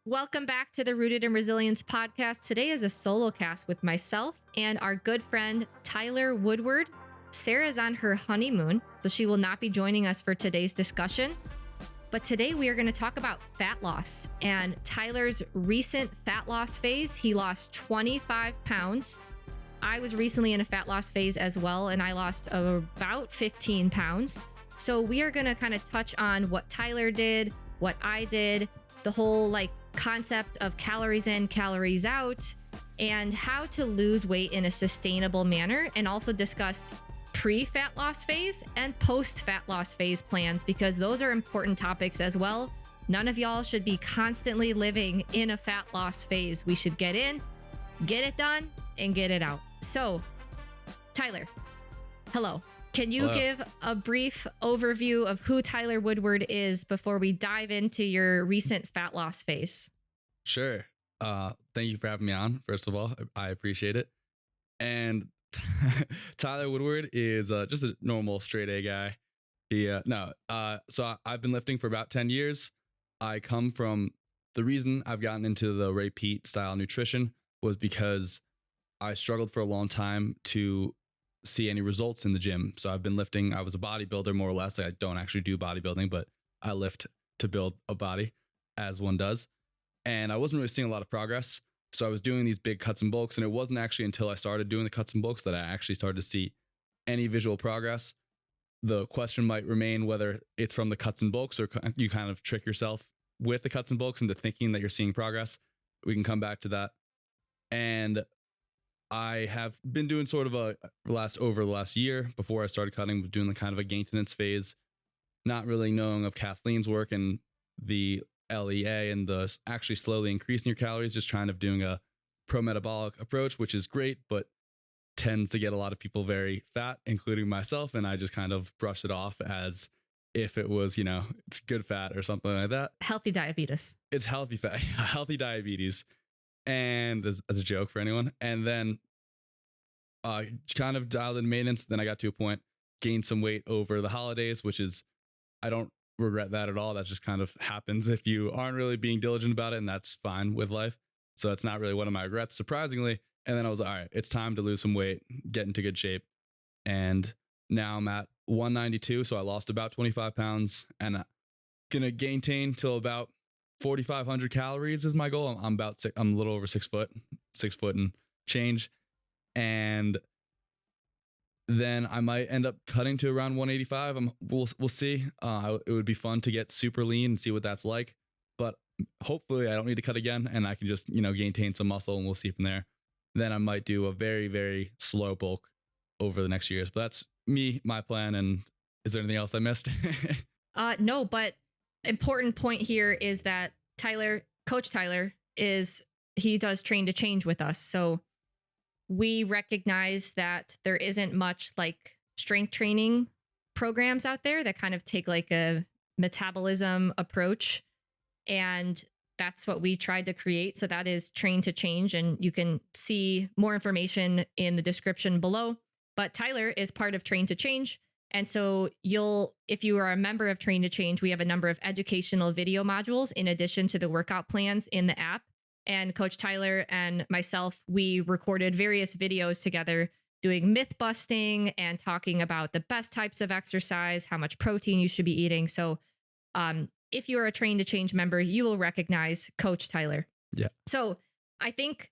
Welcome back to the Rooted in Resilience podcast. Today is a solo cast with myself and our good friend, Tyler Woodward. Sarah is on her honeymoon, so she will not be joining us for today's discussion. But today we are going to talk about fat loss and Tyler's recent fat loss phase. He lost 25 pounds. I was recently in a fat loss phase as well, and I lost about 15 pounds. So we are going to kind of touch on what Tyler did, what I did, the whole concept of calories in, calories out, and how to lose weight in a sustainable manner, and also discussed pre-fat loss phase and post-fat loss phase plans, because those are important topics as well. None of y'all should be constantly living in a fat loss phase. We should get in, get it done, and get it out. So, Tyler, hello. Can you give a brief overview of who Tyler Woodward is before we dive into your recent fat loss phase? Sure. Thank you for having me on. First of all, I appreciate it. And Tyler Woodward is just a normal straight A guy. So I've been lifting for about 10 years. I come from the reason I've gotten into the Ray Peat style nutrition was because I struggled for a long time to see any results in the gym. So I've been lifting. I was a bodybuilder more or less. I don't actually do bodybuilding, but I lift to build a body as one does. And I wasn't really seeing a lot of progress. So I was doing these big cuts and bulks, and it wasn't actually until I started doing the cuts and bulks that I actually started to see any visual progress. The question might remain whether it's from the cuts and bulks or you kind of trick yourself with the cuts and bulks into thinking that you're seeing progress. We can come back to that. And I have been doing sort of over the last year before I started cutting, doing the kind of a maintenance phase, not really knowing of Kathleen's work and the LEA and the actually slowly increasing your calories, just trying to doing a pro-metabolic approach, which is great, but tends to get a lot of people very fat, including myself. And I just kind of brush it off as if it was, it's good fat or something like that. Healthy diabetes. It's healthy fat, healthy diabetes. And as a joke for anyone. And then kind of dialed in maintenance. Then I got to a point, gained some weight over the holidays, which is, I don't regret that at all. That just kind of happens if you aren't really being diligent about it, and that's fine with life. So it's not really one of my regrets, surprisingly. And then I was like, all right, it's time to lose some weight, get into good shape. And now I'm at 192. So I lost about 25 pounds and I'm going to maintain till about 4,500 calories is my goal. I'm a little over 6 foot and change. And then I might end up cutting to around 185. We'll see. It would be fun to get super lean and see what that's like. But hopefully I don't need to cut again and I can just, maintain some muscle and we'll see from there. Then I might do a very, very slow bulk over the next years. But that's my plan. And is there anything else I missed? No, but important point here is that Coach Tyler he does train to change with us. So we recognize that there isn't much strength training programs out there that kind of take a metabolism approach. And that's what we tried to create. So that is Train to Change. And you can see more information in the description below. But Tyler is part of Train to Change. And so if you are a member of Train to Change, we have a number of educational video modules in addition to the workout plans in the app. And Coach Tyler and myself, we recorded various videos together doing myth busting and talking about the best types of exercise, how much protein you should be eating. So if you're a Train to Change member, you will recognize Coach Tyler. Yeah. So I think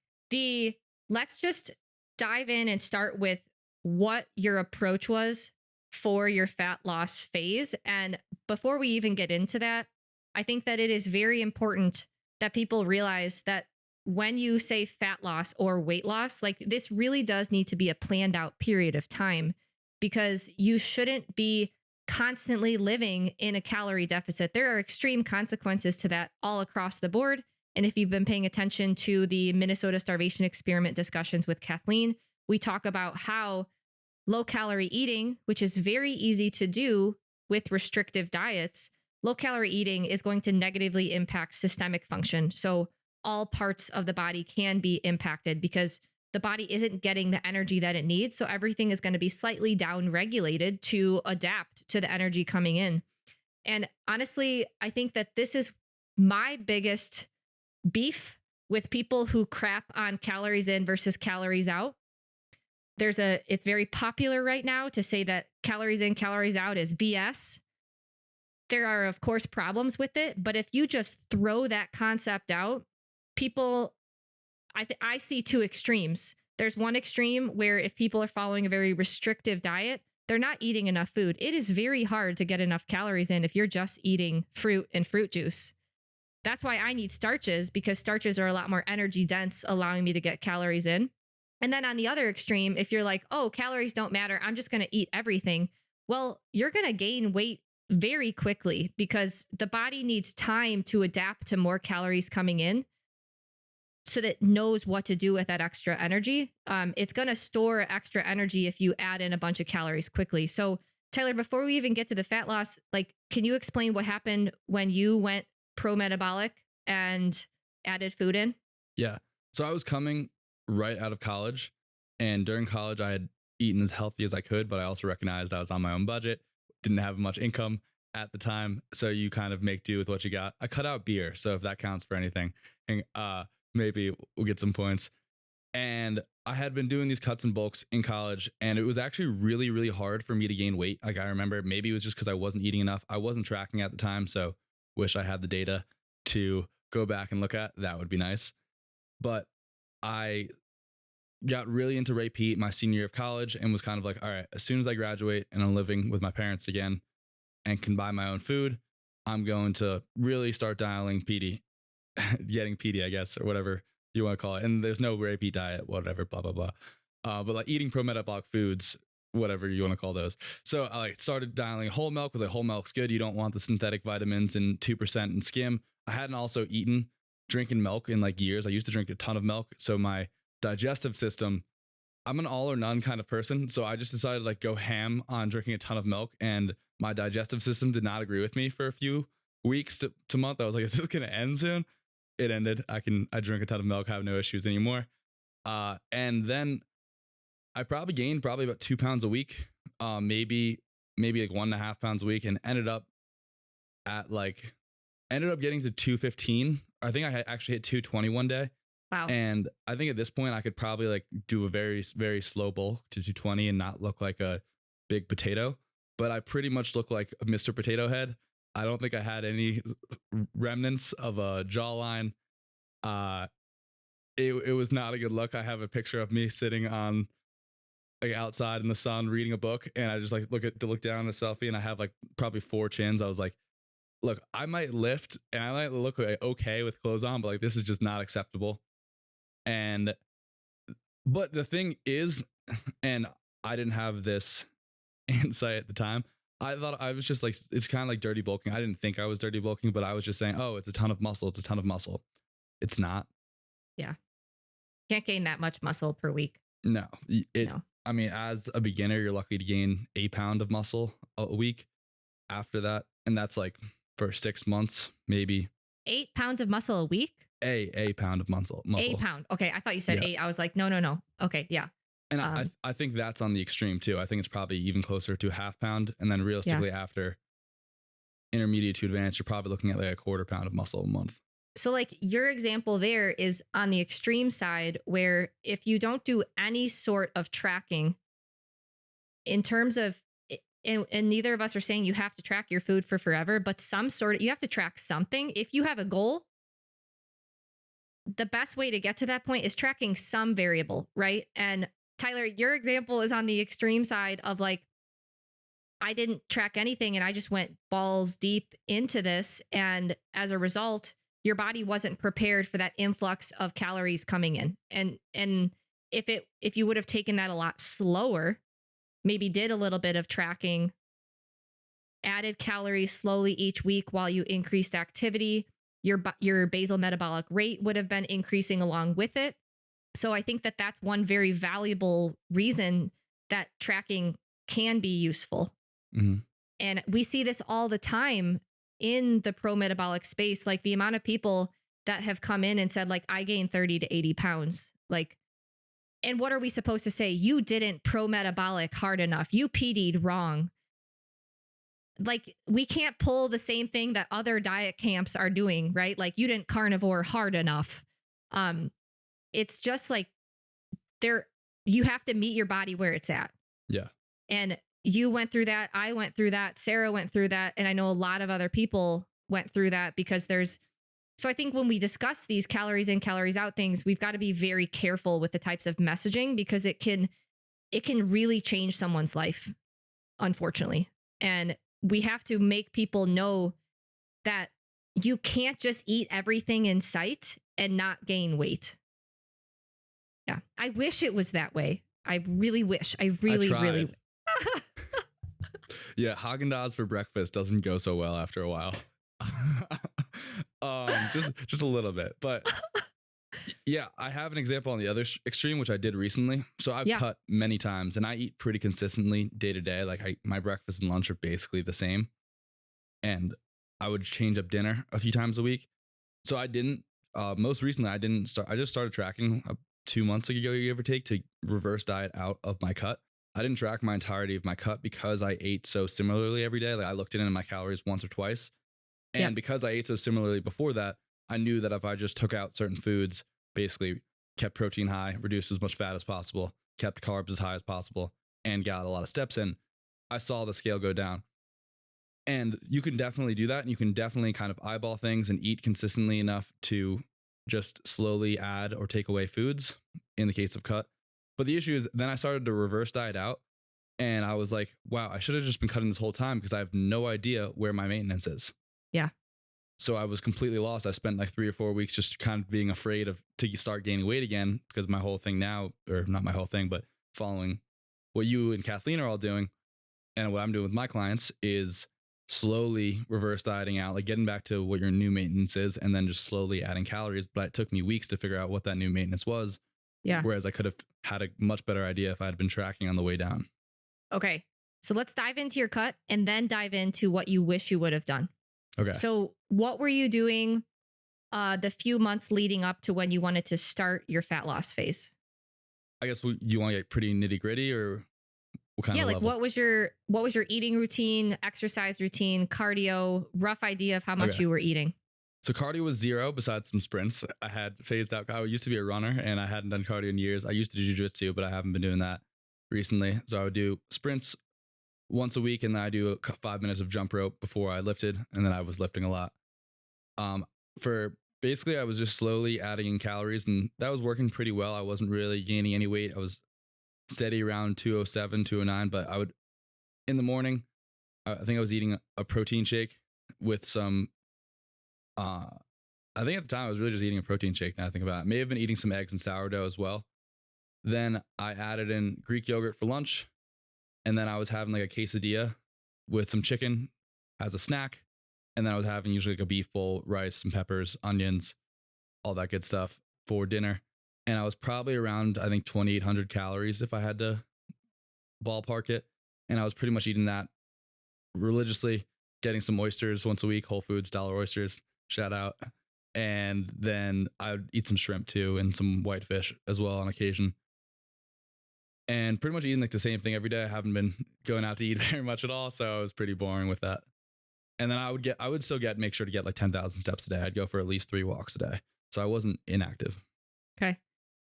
let's just dive in and start with what your approach was for your fat loss phase. And before we even get into that, I think that it is very important that people realize that when you say fat loss or weight loss, this really does need to be a planned out period of time, because you shouldn't be constantly living in a calorie deficit. There are extreme consequences to that all across the board. And if you've been paying attention to the Minnesota starvation experiment discussions with Kathleen, we talk about how low calorie eating, which is very easy to do with restrictive diets, low calorie eating is going to negatively impact systemic function. So all parts of the body can be impacted because the body isn't getting the energy that it needs. So everything is going to be slightly down regulated to adapt to the energy coming in. And honestly, I think that this is my biggest beef with people who crap on calories in versus calories out. It's very popular right now to say that calories in, calories out is BS. There are, of course, problems with it, but if you just throw that concept out, people, I see two extremes. There's one extreme where if people are following a very restrictive diet, they're not eating enough food. It is very hard to get enough calories in if you're just eating fruit and fruit juice. That's why I need starches, because starches are a lot more energy dense, allowing me to get calories in. And then on the other extreme, if you're like, oh, calories don't matter, I'm just going to eat everything. Well, you're going to gain weight very quickly because the body needs time to adapt to more calories coming in so that it knows what to do with that extra energy. It's going to store extra energy if you add in a bunch of calories quickly. So Tyler, before we even get to the fat loss, like, can you explain what happened when you went pro-metabolic and added food in? Yeah. So I was coming right out of college, and during college I had eaten as healthy as I could, but I also recognized I was on my own budget, didn't have much income at the time. So you kind of make do with what you got. I cut out beer. So if that counts for anything, and maybe we'll get some points. And I had been doing these cuts and bulks in college, and it was actually really, really hard for me to gain weight. Like, I remember maybe it was just because I wasn't eating enough. I wasn't tracking at the time, so wish I had the data to go back and look at. That would be nice. But I got really into repeat my senior year of college and was kind of like, all right, as soon as I graduate and I'm living with my parents again and can buy my own food, I'm going to really start dialing PD, getting PD, I guess, or whatever you want to call it. And there's no repeat diet, whatever, blah, blah, blah. But like eating pro-metabolic foods, whatever you want to call those. So I like started dialing whole milk, because like whole milk's good. You don't want the synthetic vitamins and 2% and skim. I hadn't also drinking milk in like years. I used to drink a ton of milk. So my digestive system, I'm an all or none kind of person. So I just decided to like go ham on drinking a ton of milk, and my digestive system did not agree with me for a few weeks to month. I was like, is this going to end soon? It ended. I drink a ton of milk, have no issues anymore. And then I probably gained about 2 pounds a week, maybe like 1.5 pounds a week, and ended up getting to 215. I think I actually hit 220 one day. Wow. And I think at this point I could probably like do a very, very slow bulk to 220 and not look like a big potato, but I pretty much look like a Mr. Potato Head. I don't think I had any remnants of a jawline. It was not a good look. I have a picture of me sitting on like outside in the sun reading a book, and I just like look down at a selfie, and I have like probably 4 chins. I was like, look, I might lift and I might look like okay with clothes on, but like this is just not acceptable. But the thing is, and I didn't have this insight at the time, I thought I was just like, it's kind of like dirty bulking. I didn't think I was dirty bulking, but I was just saying, oh, it's a ton of muscle. It's a ton of muscle. It's not. Yeah. Can't gain that much muscle per week. No. No. I mean, as a beginner, you're lucky to gain a pound of muscle a week after that. And that's like for 6 months, maybe. 8 pounds of muscle a week? A pound of muscle. A pound. Okay. I thought you said 8. I was like, no. Okay. Yeah. And I think that's on the extreme too. I think it's probably even closer to a half pound. And then realistically after intermediate to advanced, you're probably looking at like a 1/4 pound of muscle a month. So like your example there is on the extreme side, where if you don't do any sort of tracking in terms of, and neither of us are saying you have to track your food for forever, but you have to track something. If you have a goal, the best way to get to that point is tracking some variable, right? And Tyler, your example is on the extreme side of like, I didn't track anything and I just went balls deep into this. And as a result, your body wasn't prepared for that influx of calories coming in. And if you would have taken that a lot slower, maybe did a little bit of tracking, added calories slowly each week while you increased activity, your basal metabolic rate would have been increasing along with it. So I think that that's one very valuable reason that tracking can be useful. Mm-hmm. And we see this all the time in the pro-metabolic space, like the amount of people that have come in and said like, I gained 30 to 80 pounds. Like, and what are we supposed to say? You didn't pro-metabolic hard enough. You PD'd wrong. like we can't pull the same thing that other diet camps are doing, right? Like you didn't carnivore hard enough. Um, it's just like there, you have to meet your body where it's at. Yeah. And you went through that. I went through that. Sarah went through that. And I know a lot of other people went through that because so I think when we discuss these calories in, calories out things, we've got to be very careful with the types of messaging because it can really change someone's life, unfortunately. And we have to make people know that you can't just eat everything in sight and not gain weight. Yeah. I wish it was that way. I really wish. I really. Yeah. Haagen-Dazs for breakfast doesn't go so well after a while. Just a little bit. But yeah, I have an example on the other extreme, which I did recently. So I've cut many times and I eat pretty consistently day to day. Like my breakfast and lunch are basically the same. And I would change up dinner a few times a week. So I didn't, most recently I didn't start, I just started tracking 2 months ago, give or take, to reverse diet out of my cut. I didn't track my entirety of my cut because I ate so similarly every day. Like I looked in my calories once or twice. And because I ate so similarly before that, I knew that if I just took out certain foods, basically kept protein high, reduced as much fat as possible, kept carbs as high as possible, and got a lot of steps in, I saw the scale go down. And you can definitely do that. And you can definitely kind of eyeball things and eat consistently enough to just slowly add or take away foods in the case of cut. But the issue is then I started to reverse diet out. And I was like, wow, I should have just been cutting this whole time because I have no idea where my maintenance is. Yeah. So I was completely lost. I spent like 3 or 4 weeks just kind of being afraid to start gaining weight again because my whole thing now, or not my whole thing, but following what you and Kathleen are all doing and what I'm doing with my clients is slowly reverse dieting out, like getting back to what your new maintenance is and then just slowly adding calories. But it took me weeks to figure out what that new maintenance was. Yeah. Whereas I could have had a much better idea if I had been tracking on the way down. Okay. So let's dive into your cut and then dive into what you wish you would have done. Okay. So what were you doing the few months leading up to when you wanted to start your fat loss phase? I guess you want to get pretty nitty gritty or what kind of level? what was your eating routine, exercise routine, cardio, rough idea of how much you were eating? So cardio was 0 besides some sprints. I had phased out. I used to be a runner and I hadn't done cardio in years. I used to do jiu-jitsu, but I haven't been doing that recently. So I would do sprints once a week and then I do 5 minutes of jump rope before I lifted. And then I was lifting a lot. For basically I was just slowly adding in calories and that was working pretty well. I wasn't really gaining any weight. I was steady around 207, 209, but I would, in the morning, I think I was eating a protein shake with some, I think at the time I was really just eating a protein shake. Now I think about it. May have been eating some eggs and sourdough as well. Then I added in Greek yogurt for lunch. And then I was having like a quesadilla with some chicken as a snack. And then I was having usually like a beef bowl, rice, some peppers, onions, all that good stuff for dinner. And I was probably around, I think, 2,800 calories if I had to ballpark it. And I was pretty much eating that religiously, getting some oysters once a week, Whole Foods, dollar oysters, shout out. And then I would eat some shrimp too and some whitefish as well on occasion. And pretty much eating like the same thing every day. I haven't been going out to eat very much at all. So I was pretty boring with that. And then I would still make sure to get like 10,000 steps a day. I'd go for at least 3 walks a day. So I wasn't inactive. Okay.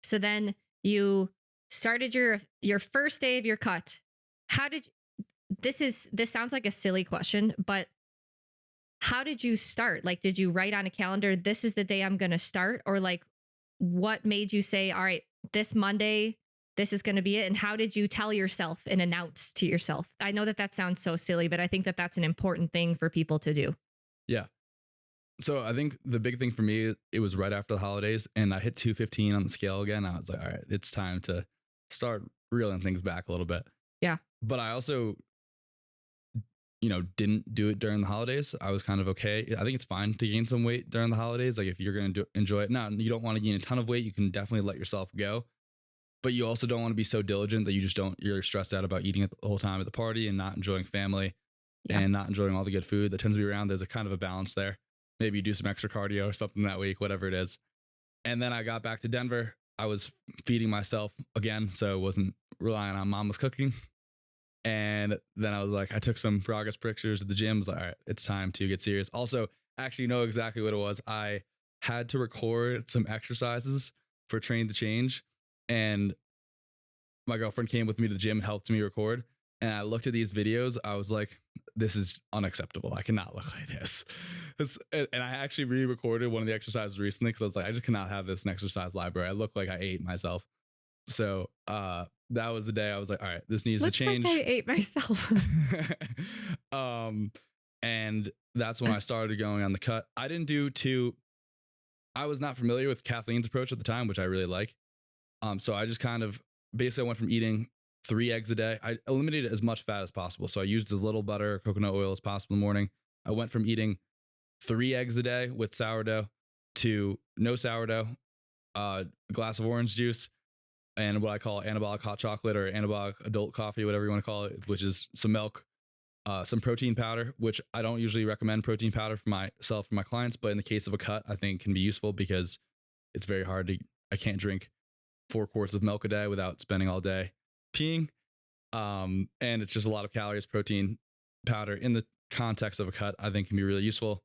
So then you started your first day of your cut. How did this sounds like a silly question, but how did you start? Like, did you write on a calendar, this is the day I'm going to start? Or like, what made you say, all right, this Monday, this is going to be it? And how did you tell yourself and announce to yourself? I know that sounds so silly, but I think that that's an important thing for people to do. Yeah. So I think the big thing for me, it was right after the holidays and I hit 215 on the scale again. I was like, all right, it's time to start reeling things back a little bit. Yeah. But I also, didn't do it during the holidays. I was kind of okay. I think it's fine to gain some weight during the holidays. Like if you're going to enjoy it. Now, you don't want to gain a ton of weight. You can definitely let yourself go. But you also don't want to be so diligent that you're stressed out about eating it the whole time at the party and not enjoying family and not enjoying all the good food that tends to be around. There's a kind of a balance there. Maybe you do some extra cardio or something that week, whatever it is. And then I got back to Denver. I was feeding myself again, so I wasn't relying on mama's cooking. And then I was like, I took some progress pictures at the gym. I was like, all right, it's time to get serious. Also, actually know exactly what it was. I had to record some exercises for Train to Change. And my girlfriend came with me to the gym, helped me record. And I looked at these videos. I was like, this is unacceptable. I cannot look like this. And I actually re-recorded one of the exercises recently because I was like, I just cannot have this in exercise library. I look like I ate myself. So that was the day I was like, all right, this needs to change. Like I ate myself. And that's when I started going on the cut. I was not familiar with Kathleen's approach at the time, which I really like. So I just kind of basically went from eating 3 eggs a day. I eliminated as much fat as possible. So I used as little butter, coconut oil as possible in the morning. I went from eating 3 eggs a day with sourdough to no sourdough, a glass of orange juice, and what I call anabolic hot chocolate or anabolic adult coffee, whatever you want to call it, which is some milk, some protein powder, which I don't usually recommend protein powder for myself, for my clients. But in the case of a cut, I think can be useful because it's very hard I can't drink 4 quarts of milk a day without spending all day peeing. And it's just a lot of calories. Protein powder in the context of a cut, I think can be really useful.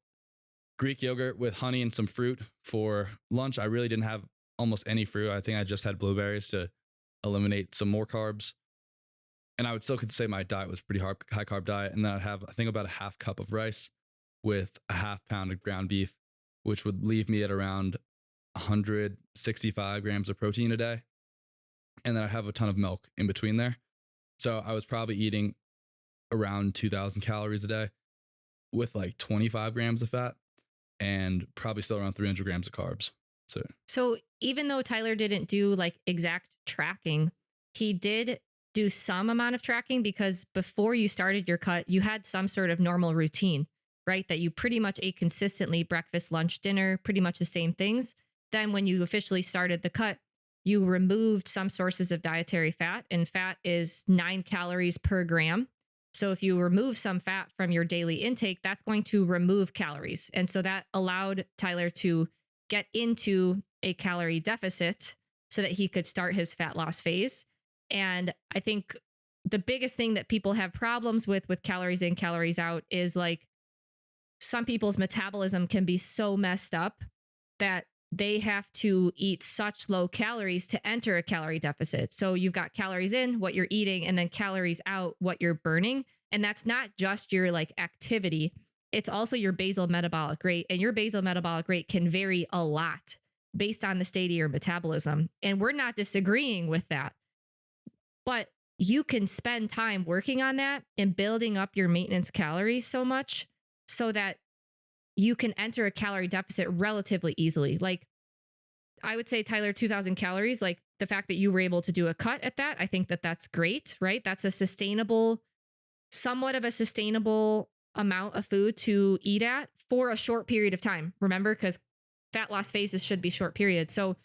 Greek yogurt with honey and some fruit for lunch. I really didn't have almost any fruit. I think I just had blueberries to eliminate some more carbs. And I would still could say my diet was pretty high carb diet. And then I'd have, I think, about a half cup of rice with a half pound of ground beef, which would leave me at around 165 grams of protein a day. And then I'd have a ton of milk in between there. So I was probably eating around 2,000 calories a day with like 25 grams of fat and probably still around 300 grams of carbs. So even though Tyler didn't do like exact tracking, he did do some amount of tracking because before you started your cut, you had some sort of normal routine, right? That you pretty much ate consistently, breakfast, lunch, dinner, pretty much the same things. Then when you officially started the cut, you removed some sources of dietary fat, and fat is 9 calories per gram. So if you remove some fat from your daily intake, that's going to remove calories. And so that allowed Tyler to get into a calorie deficit so that he could start his fat loss phase. And I think the biggest thing that people have problems with calories in, calories out is like some people's metabolism can be so messed up that they have to eat such low calories to enter a calorie deficit. So you've got calories in, what you're eating, and then calories out, what you're burning. And that's not just your like activity. It's also your basal metabolic rate. And your basal metabolic rate can vary a lot based on the state of your metabolism. And we're not disagreeing with that. But you can spend time working on that and building up your maintenance calories so much so that you can enter a calorie deficit relatively easily. Like I would say, Tyler, 2,000 calories, like the fact that you were able to do a cut at that, I think that that's great, right? That's a sustainable, somewhat of a sustainable amount of food to eat at for a short period of time. Remember, because fat loss phases should be short periods. So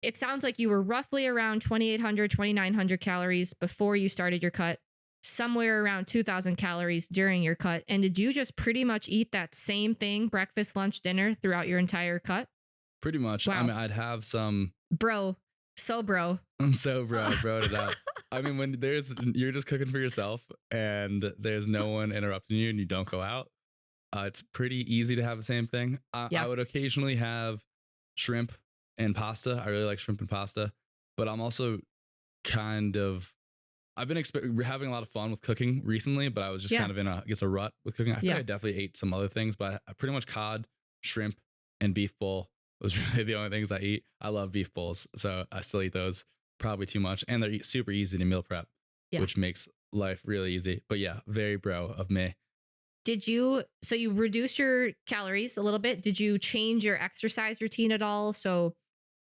it sounds like you were roughly around 2,800, 2,900 calories before you started your cut, somewhere around 2,000 calories during your cut. And did you just pretty much eat that same thing, breakfast, lunch, dinner throughout your entire cut? Pretty much. Wow. I mean, I'd have some. Bro. So bro. Broed it out. I mean, when you're just cooking for yourself and there's no one interrupting you and you don't go out, it's pretty easy to have the same thing. I would occasionally have shrimp and pasta. I really like shrimp and pasta, but I'm also I've been having a lot of fun with cooking recently, but I was just kind of in a rut with cooking. I think I definitely ate some other things, but I pretty much cod, shrimp, and beef bowl was really the only things I eat. I love beef bowls, so I still eat those probably too much, and they're super easy to meal prep, which makes life really easy. But yeah, very bro of me. So you reduced your calories a little bit. Did you change your exercise routine at all? So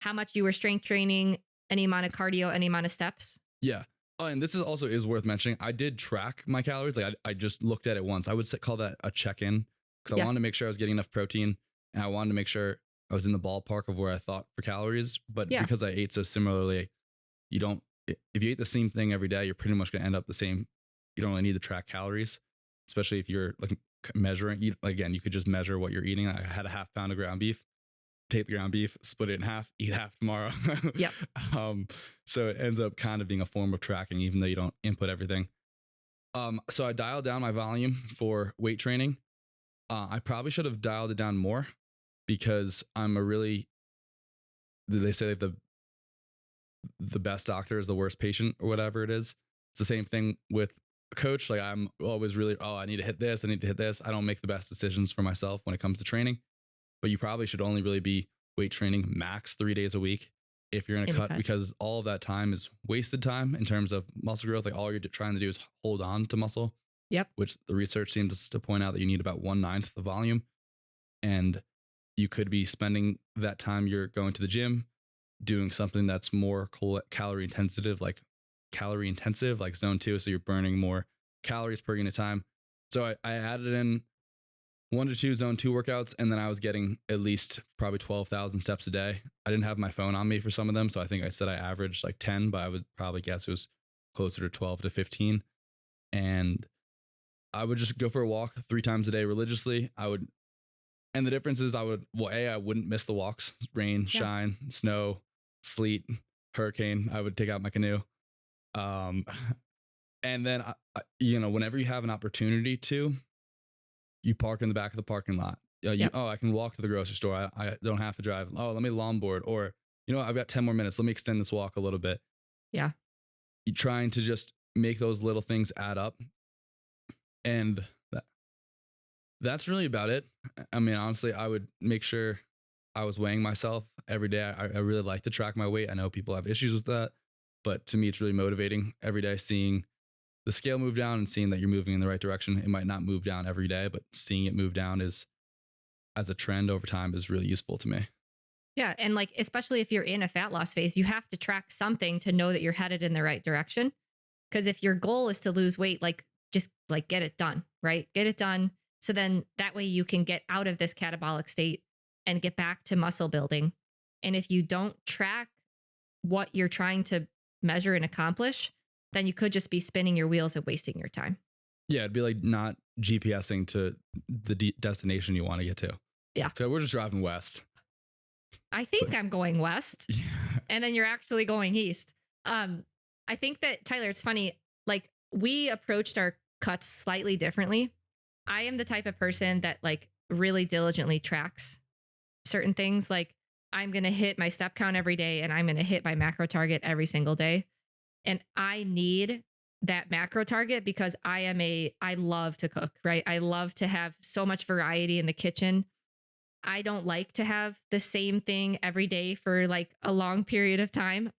how much you were strength training, any amount of cardio, any amount of steps? Yeah. Oh, and this is worth mentioning. I did track my calories. Like I just looked at it once. I would call that a check-in because I wanted to make sure I was getting enough protein and I wanted to make sure I was in the ballpark of where I thought for calories. But because I ate so similarly, if you eat the same thing every day, you're pretty much going to end up the same. You don't really need to track calories, especially if you're like measuring. Again, you could just measure what you're eating. I had a half pound of ground beef. Take the ground beef, split it in half, eat half tomorrow. Yep. So it ends up kind of being a form of tracking, even though you don't input everything. So I dialed down my volume for weight training. I probably should have dialed it down more because I'm a really, they say that the best doctor is the worst patient or whatever it is. It's the same thing with a coach. Like I'm always really, oh, I need to hit this. I need to hit this. I don't make the best decisions for myself when it comes to training, but you probably should only really be weight training max 3 days a week if you're in a cut, because all of that time is wasted time in terms of muscle growth. Like all you're trying to do is hold on to muscle. Yep. Which the research seems to point out that you need about 1/9 the volume. And you could be spending that time you're going to the gym doing something that's more calorie intensive, like zone 2. So you're burning more calories per unit time. So I added in 1 to 2 zone 2 workouts, and then I was getting at least probably 12,000 steps a day. I didn't have my phone on me for some of them, so I think I said I averaged like 10, but I would probably guess it was closer to 12 to 15. And I would just go for a walk 3 times a day religiously. And the difference is I wouldn't miss the walks, rain, shine, snow, sleet, hurricane. I would take out my canoe. And then, whenever you have an opportunity to, you park in the back of the parking lot. Oh, I can walk to the grocery store. I don't have to drive. Oh, let me longboard. Or, I've got 10 more minutes. Let me extend this walk a little bit. Yeah. You're trying to just make those little things add up. And that's really about it. I mean, honestly, I would make sure I was weighing myself every day. I really like to track my weight. I know people have issues with that, but to me, it's really motivating every day seeing the scale move down and seeing that you're moving in the right direction. It might not move down every day, but seeing it move down as a trend over time is really useful to me. Yeah. And like, especially if you're in a fat loss phase, you have to track something to know that you're headed in the right direction. Because if your goal is to lose weight, just get it done, right? Get it done. So then that way you can get out of this catabolic state and get back to muscle building. And if you don't track what you're trying to measure and accomplish, then you could just be spinning your wheels and wasting your time. Yeah, it'd be like not GPSing to the destination you want to get to. Yeah. So we're just driving west. I think I'm going west. Yeah. And then you're actually going east. I think that, Tyler, it's funny. Like, we approached our cuts slightly differently. I am the type of person that really diligently tracks certain things. Like, I'm going to hit my step count every day and I'm going to hit my macro target every single day. And I need that macro target because I love to cook, right? I love to have so much variety in the kitchen. I don't like to have the same thing every day for a long period of time.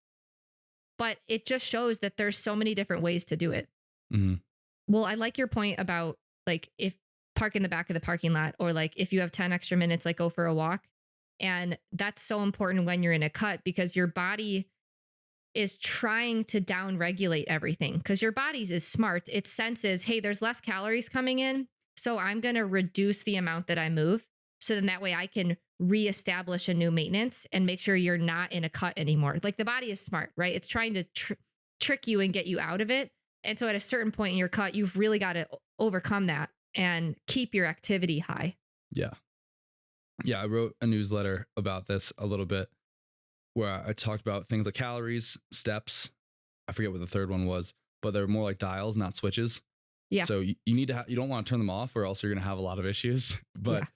But it just shows that there's so many different ways to do it. Mm-hmm. Well, I like your point about if park in the back of the parking lot, or if you have 10 extra minutes, go for a walk. And that's so important when you're in a cut, because your body is trying to down regulate everything, because your body is smart. It senses, hey, there's less calories coming in, so I'm going to reduce the amount that I move. So then that way I can reestablish a new maintenance and make sure you're not in a cut anymore. The body is smart, right? It's trying to trick you and get you out of it. And so at a certain point in your cut, you've really got to overcome that and keep your activity high. Yeah. Yeah. I wrote a newsletter about this a little bit where I talked about things like calories, steps. I forget what the third one was, but they're more like dials, not switches. Yeah. So you need to you don't want to turn them off, or else you're going to have a lot of issues. But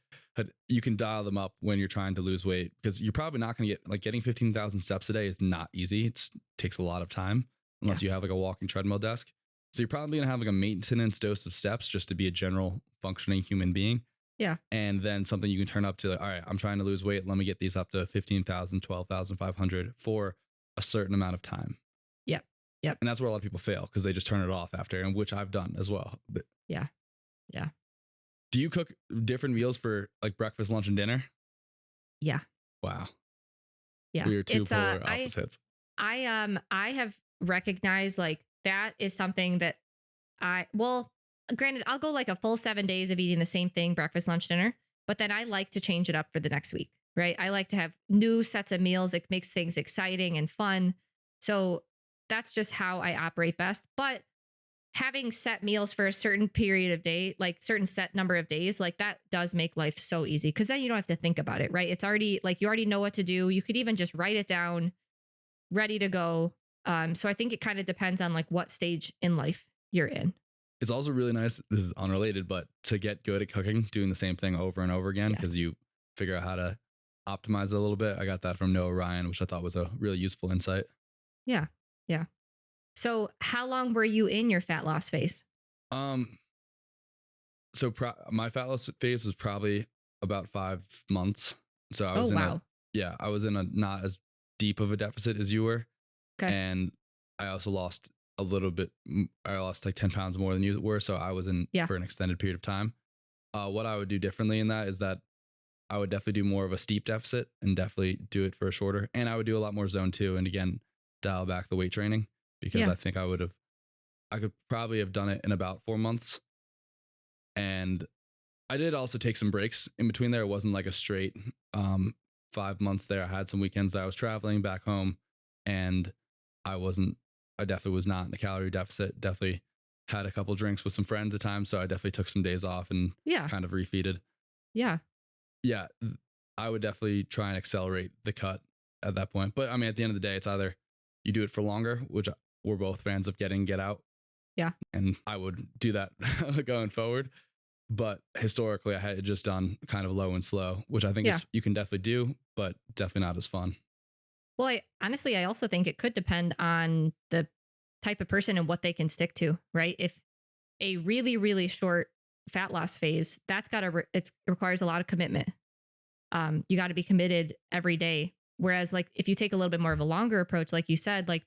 you can dial them up when you're trying to lose weight, because you're probably not going to get getting 15,000 steps a day is not easy. It takes a lot of time unless you have a walking treadmill desk. So you're probably going to have a maintenance dose of steps just to be a general functioning human being. Yeah. And then something you can turn up to, all right, I'm trying to lose weight. Let me get these up to 15,000, 12,500 for a certain amount of time. Yep. Yep. And that's where a lot of people fail, because they just turn it off after, and which I've done as well. But yeah. Yeah. Do you cook different meals for breakfast, lunch, and dinner? Yeah. Wow. Yeah. We are two polar opposites. I have recognized that is something that granted, I'll go a full 7 days of eating the same thing, breakfast, lunch, dinner, but then I like to change it up for the next week, right? I like to have new sets of meals. It makes things exciting and fun. So that's just how I operate best. But having set meals for a certain period of day, certain set number of days, that does make life so easy, because then you don't have to think about it, right? It's already you already know what to do. You could even just write it down, ready to go. So I think it kind of depends on what stage in life you're in. It's also really nice. This is unrelated, but to get good at cooking, doing the same thing over and over again, Yes. because you figure out how to optimize it a little bit. I got that from Noah Ryan, which I thought was a really useful insight. Yeah. Yeah. So how long were you in your fat loss phase? Um, my fat loss phase was probably about 5 months. So I Oh, was in a wow. yeah, I was in a not as deep of a deficit as you were, Okay. and I also lost a little bit. I lost like 10 pounds more than you were, so I was in Yeah. for an extended period of time. What I would do differently in that is that I would definitely do more of a steep deficit and definitely do it for a shorter. And I would do a lot more zone two, and again dial back the weight training because Yeah. I think I could probably have done it in about 4 months. And I did also take some breaks in between there. It wasn't like a straight 5 months there. I had some weekends that I was traveling back home, and I wasn't. I definitely was not in a calorie deficit. Definitely had a couple drinks with some friends at times, so I definitely took some days off and Yeah. kind of refeeded. Yeah. Yeah, I would definitely try and accelerate the cut at that point. But I mean, at the end of the day, it's either you do it for longer, which we're both fans of get out, Yeah. and I would do that going forward. But historically, I had just done kind of low and slow, which I think Yeah. is you can definitely do, but definitely not as fun. Well, I also think it could depend on the type of person and what they can stick to, right? If a really, really short fat loss phase, that's got to, it requires a lot of commitment. You got to be committed every day. Whereas, like, if you take a little bit more of a longer approach, like you said, like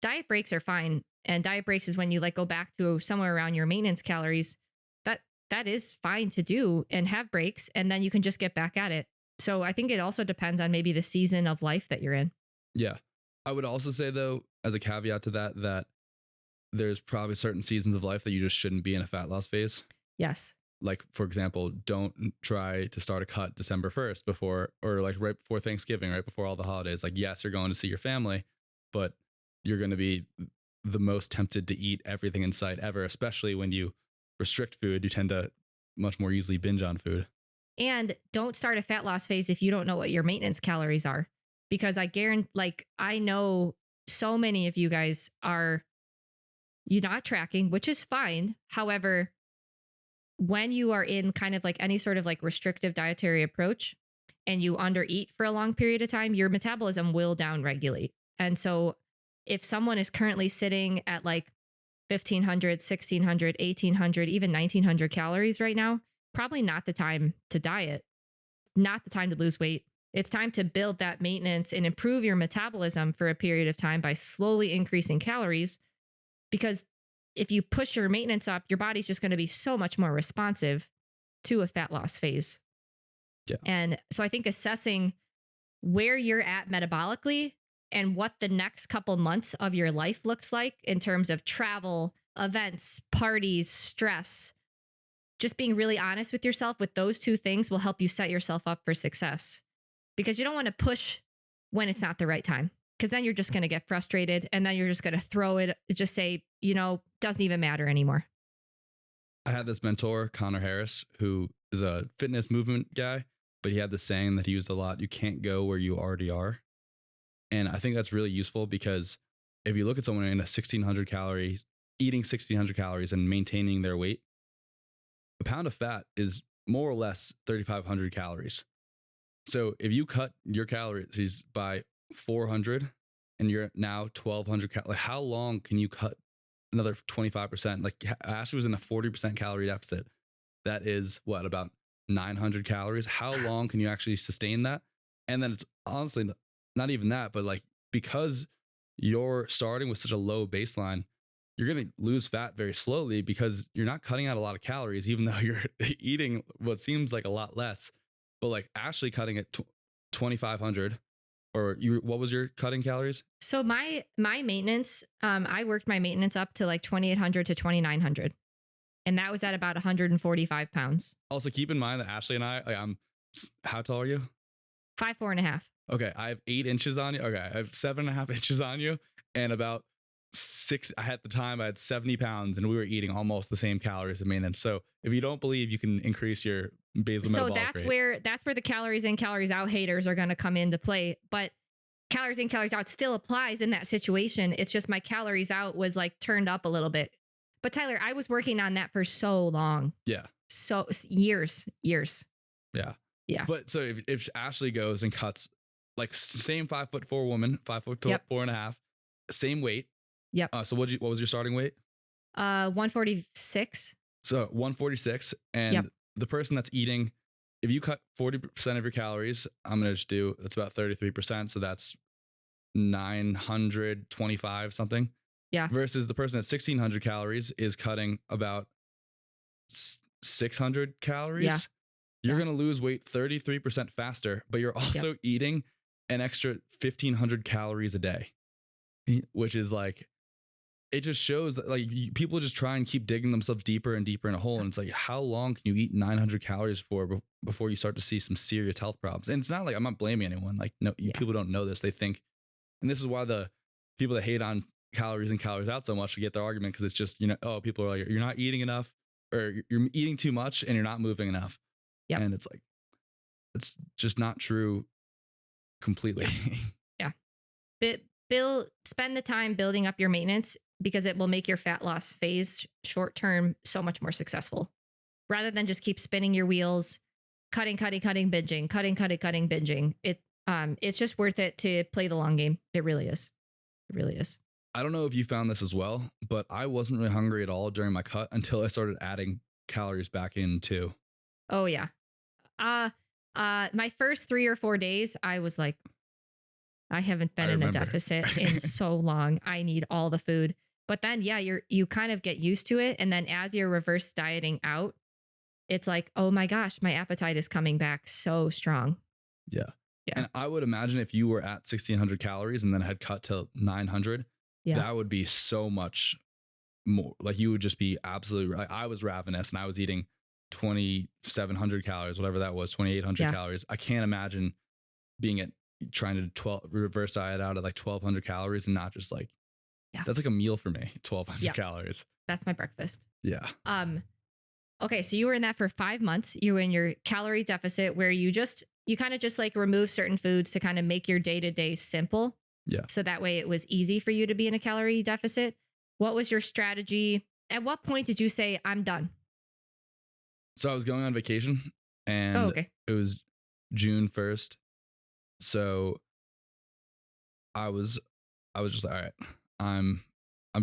diet breaks are fine. And diet breaks is when you like go back to somewhere around your maintenance calories. That that is fine to do and have breaks, and then you can just get back at it. So I think it also depends on maybe the season of life that you're in. Yeah. I would also say though, as a caveat to that, that there's probably certain seasons of life that you just shouldn't be in a fat loss phase. Yes. Like for example, don't try to start a cut December 1st before or like right before Thanksgiving, right before all the holidays. Like yes, you're going to see your family, but you're going to be the most tempted to eat everything in sight ever, especially when you restrict food, you tend to much more easily binge on food. And don't start a fat loss phase if you don't know what your maintenance calories are. Because I guarantee, like, I know so many of you guys are you not tracking, which is fine. However, when you are in kind of like any sort of like restrictive dietary approach and you undereat for a long period of time, your metabolism will downregulate. And so if someone is currently sitting at like 1500, 1600, 1800, even 1900 calories right now, probably not the time to diet, not the time to lose weight. It's time to build that maintenance and improve your metabolism for a period of time by slowly increasing calories. Because if you push your maintenance up, your body's just going to be so much more responsive to a fat loss phase. Yeah. And so I think assessing where you're at metabolically and what the next couple months of your life looks like in terms of travel, events, parties, stress, just being really honest with yourself with those two things will help you set yourself up for success. Because you don't want to push when it's not the right time, because then you're just going to get frustrated and then you're just going to throw it, just say, doesn't even matter anymore. I had this mentor, Connor Harris, who is a fitness movement guy, but he had this saying that he used a lot: you can't go where you already are. And I think that's really useful because if you look at someone in a 1600 calories, eating 1600 calories and maintaining their weight, a pound of fat is more or less 3,500 calories. So if you cut your calories by 400 and you're now 1,200, like how long can you cut another 25%? Like Ashley was in a 40% calorie deficit. That is what, about 900 calories? How long can you actually sustain that? And then it's honestly not even that, but like because you're starting with such a low baseline, you're going to lose fat very slowly because you're not cutting out a lot of calories, even though you're eating what seems like a lot less. But like Ashley cutting at 2,500, or what was your cutting calories? So my maintenance, I worked my maintenance up to like 2,800 to 2,900. And that was at about 145 pounds. Also keep in mind that Ashley and I'm, how tall are you? 5'4.5". Okay. I have 8 inches on you. Okay. I have 7.5 inches on you and about 6. At the time I had 70 pounds and we were eating almost the same calories as maintenance. So if you don't believe you can increase your basal metabolic rate, that's where the calories in, calories out haters are going to come into play. But calories in, calories out still applies in that situation. It's just my calories out was like turned up a little bit. But Tyler, I was working on that for so long. Yeah. So years. Yeah. Yeah. But so if Ashley goes and cuts like same 5'4" woman, 5'4", Yep. 4.5, same weight. Yep. So what was your starting weight? 146. So 146. And Yep. the person that's eating, if you cut 40% of your calories, I'm going to just do, that's about 33%. So that's 925 something. Yeah. Versus the person at 1600 calories is cutting about 600 calories. Yeah. You're going to lose weight 33% faster, but you're also eating an extra 1500 calories a day, which is like, it just shows that like people just try and keep digging themselves deeper and deeper in a hole. And it's like, how long can you eat 900 calories for before you start to see some serious health problems? And it's not like I'm not blaming anyone. Like, no, people don't know this. They think, and this is why the people that hate on calories and calories out so much to get their argument, because it's just, oh, people are like, you're not eating enough, or you're eating too much and you're not moving enough. Yep. And it's like, it's just not true completely. Yeah. Spend the time building up your maintenance, because it will make your fat loss phase short term so much more successful, rather than just keep spinning your wheels, cutting, binging, cutting, binging. It's just worth it to play the long game. It really is. It really is. I don't know if you found this as well, but I wasn't really hungry at all during my cut until I started adding calories back in too. Oh yeah. My first 3 or 4 days, I was like, I haven't been in a deficit in so long. I need all the food. But then, yeah, you kind of get used to it. And then as you're reverse dieting out, it's like, oh my gosh, my appetite is coming back so strong. Yeah. And I would imagine if you were at 1600 calories and then had cut to 900, that would be so much more. Like you would just be absolutely, I was ravenous and I was eating 2,700 calories, whatever that was, 2,800 calories. I can't imagine being at trying to reverse diet out at like 1,200 calories and not just like, that's like a meal for me, 1,200 calories. That's my breakfast. Yeah. Okay. So you were in that for 5 months. You were in your calorie deficit where you kind of just like remove certain foods to kind of make your day-to-day simple. Yeah. So that way it was easy for you to be in a calorie deficit. What was your strategy? At what point did you say, I'm done? So I was going on vacation and it was June 1st. So I was just like, all right, I'm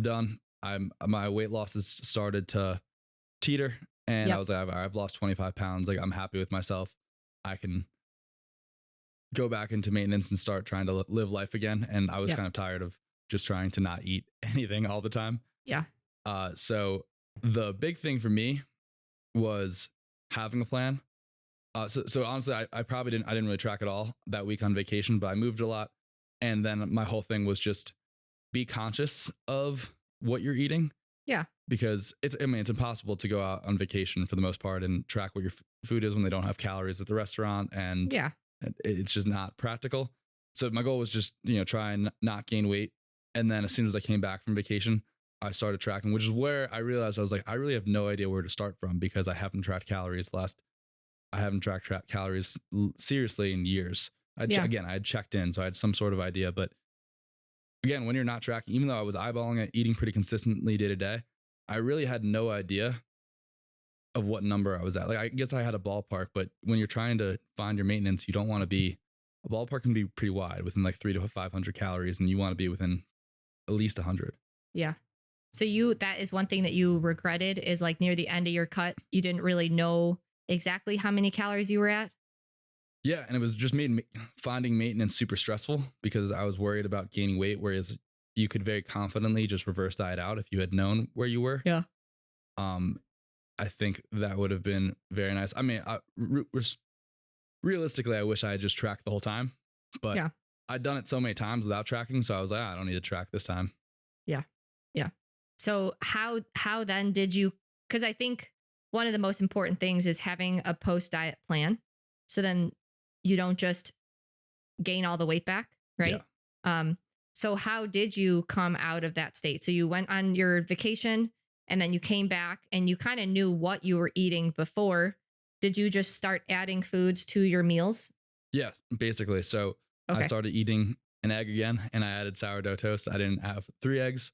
done. My weight loss has started to teeter, and I was like, I've lost 25 pounds. Like I'm happy with myself. I can go back into maintenance and start trying to live life again. And I was kind of tired of just trying to not eat anything all the time. Yeah. So the big thing for me was having a plan. So honestly, I didn't really track at all that week on vacation, but I moved a lot. And then my whole thing was just be conscious of what you're eating. Yeah. Because it's impossible to go out on vacation for the most part and track what your food is when they don't have calories at the restaurant. And it's just not practical. So my goal was just, try and not gain weight. And then as soon as I came back from vacation, I started tracking, which is where I realized I was like, I really have no idea where to start from because I haven't tracked calories I haven't tracked calories seriously in years. Again, I had checked in, so I had some sort of idea. But again, when you're not tracking, even though I was eyeballing it, eating pretty consistently day to day, I really had no idea of what number I was at. Like, I guess I had a ballpark, but when you're trying to find your maintenance, you don't want to be, a ballpark can be pretty wide within like 300 to 500 calories, and you want to be within at least 100. Yeah. So that is one thing that you regretted, is like near the end of your cut, you didn't really know exactly how many calories you were at. Yeah. And it was just finding maintenance super stressful because I was worried about gaining weight, whereas you could very confidently just reverse diet out if you had known where you were. Yeah. I think that would have been very nice. I mean, realistically, I wish I had just tracked the whole time, but I'd done it so many times without tracking. So I was like, I don't need to track this time. Yeah. Yeah. So how then did you, because I think one of the most important things is having a post-diet plan. So then you don't just gain all the weight back, right? Yeah. So how did you come out of that state? So you went on your vacation and then you came back and you kind of knew what you were eating before. Did you just start adding foods to your meals? Yeah, basically. So I started eating an egg again and I added sourdough toast. I didn't have 3 eggs.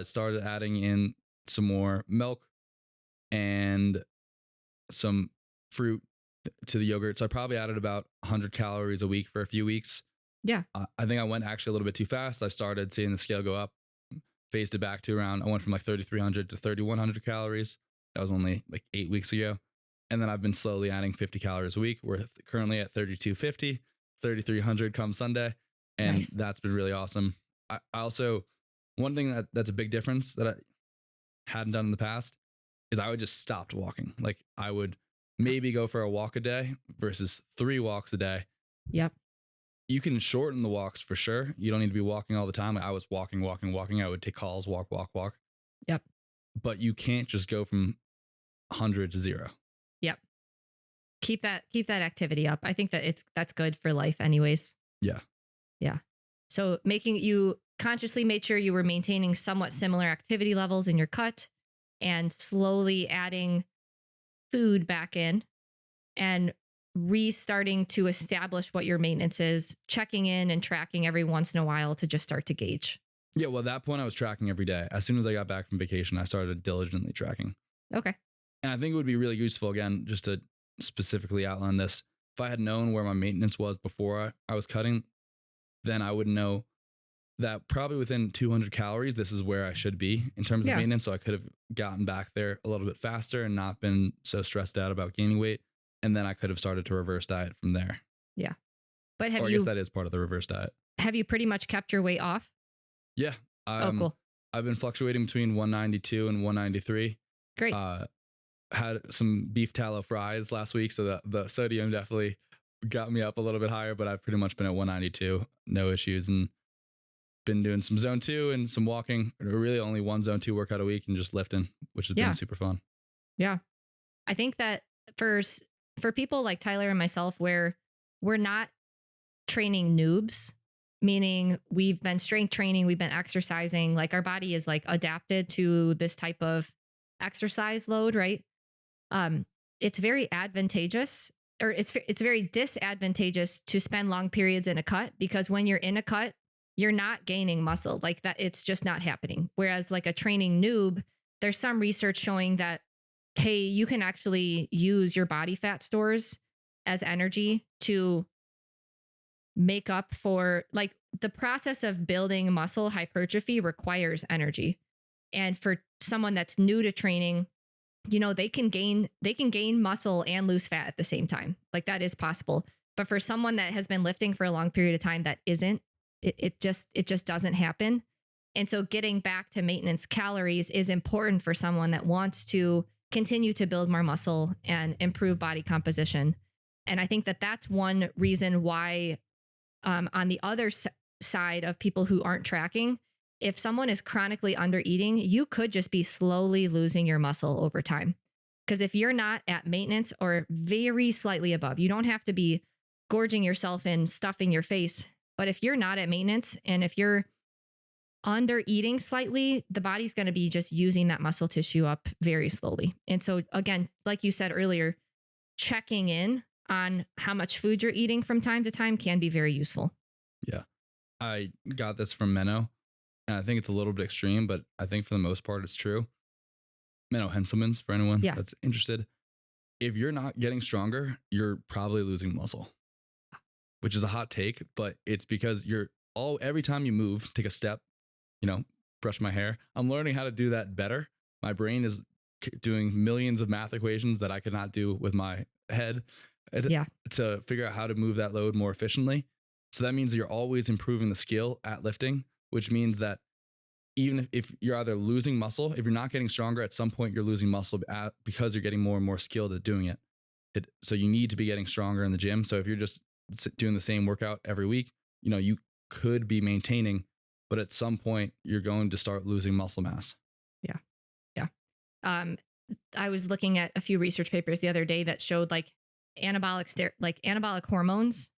Started adding in some more milk and some fruit to the yogurt. So I probably added about 100 calories a week for a few weeks. Yeah. I think I went actually a little bit too fast. I started seeing the scale go up, phased it back to around, I went from like 3,300 to 3,100 calories. That was only like 8 weeks ago. And then I've been slowly adding 50 calories a week. We're currently at 3,250, 3,300 come Sunday. And Nice. that's been really awesome. I also, one thing that's a big difference that I hadn't done in the past is I would just stop walking. Like I would maybe go for a walk a day versus 3 walks a day. Yep. You can shorten the walks for sure. You don't need to be walking all the time. I was walking. I would take calls, walk. Yep. But you can't just go from 100 to 0. Yep. Keep that activity up. I think that's good for life anyways. Yeah. Yeah. So you consciously made sure you were maintaining somewhat similar activity levels in your cut and slowly adding food back in and restarting to establish what your maintenance is, checking in and tracking every once in a while to just start to gauge. Yeah. Well, at that point I was tracking every day. As soon as I got back from vacation, I started diligently tracking. Okay. And I think it would be really useful, again, just to specifically outline this. If I had known where my maintenance was before I was cutting, then I would know that probably within 200 calories, this is where I should be in terms of maintenance. So I could have gotten back there a little bit faster and not been so stressed out about gaining weight. And then I could have started to reverse diet from there. Yeah. But I guess that is part of the reverse diet. Have you pretty much kept your weight off? Yeah. Cool. I've been fluctuating between 192 and 193. Great. Had some beef tallow fries last week, so the sodium definitely got me up a little bit higher, but I've pretty much been at 192, no issues, and been doing some zone 2 and some walking, really only one zone 2 workout a week and just lifting, which has been super fun. Yeah. I think that for people like Tyler and myself, where we're not training noobs, meaning we've been strength training, we've been exercising, like our body is like adapted to this type of exercise load, right? It's very advantageous, or it's very disadvantageous to spend long periods in a cut, because when you're in a cut, you're not gaining muscle like that. It's just not happening. Whereas like a training noob, there's some research showing that, hey, you can actually use your body fat stores as energy to make up for, like, the process of building muscle hypertrophy requires energy. And for someone that's new to training, they can gain muscle and lose fat at the same time. Like that is possible. But for someone that has been lifting for a long period of time, that isn't, it just doesn't happen. And so getting back to maintenance calories is important for someone that wants to continue to build more muscle and improve body composition. And I think that that's one reason why on the other side of people who aren't tracking, if someone is chronically under eating, you could just be slowly losing your muscle over time. Because if you're not at maintenance or very slightly above, you don't have to be gorging yourself and stuffing your face. But if you're not at maintenance and if you're under eating slightly, the body's going to be just using that muscle tissue up very slowly. And so again, like you said earlier, checking in on how much food you're eating from time to time can be very useful. Yeah. I got this from Menno. And I think it's a little bit extreme, but I think for the most part, it's true. Menno Henselmans, for anyone that's interested. If you're not getting stronger, you're probably losing muscle, which is a hot take, but it's because every time you move, take a step, brush my hair, I'm learning how to do that better. My brain is doing millions of math equations that I could not do with my head to figure out how to move that load more efficiently. So that means you're always improving the skill at lifting, which means that even if you're either losing muscle, if you're not getting stronger, at some point you're losing muscle because you're getting more and more skilled at doing it. So you need to be getting stronger in the gym. So if you're just doing the same workout every week, you could be maintaining, but at some point you're going to start losing muscle mass. Yeah. I was looking at a few research papers the other day that showed like anabolic hormones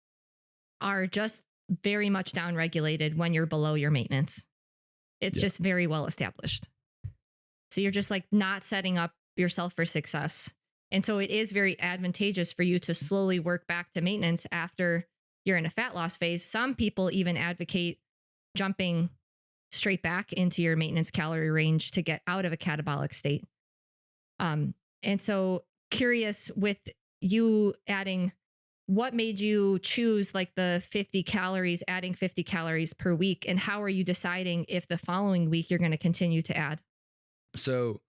are just very much downregulated when you're below your maintenance. It's just very well established. So you're just like not setting up yourself for success. And so it is very advantageous for you to slowly work back to maintenance after you're in a fat loss phase. Some people even advocate jumping straight back into your maintenance calorie range to get out of a catabolic state. And so curious with you adding, what made you choose like the 50 calories, adding 50 calories per week? And how are you deciding if the following week you're going to continue to add? So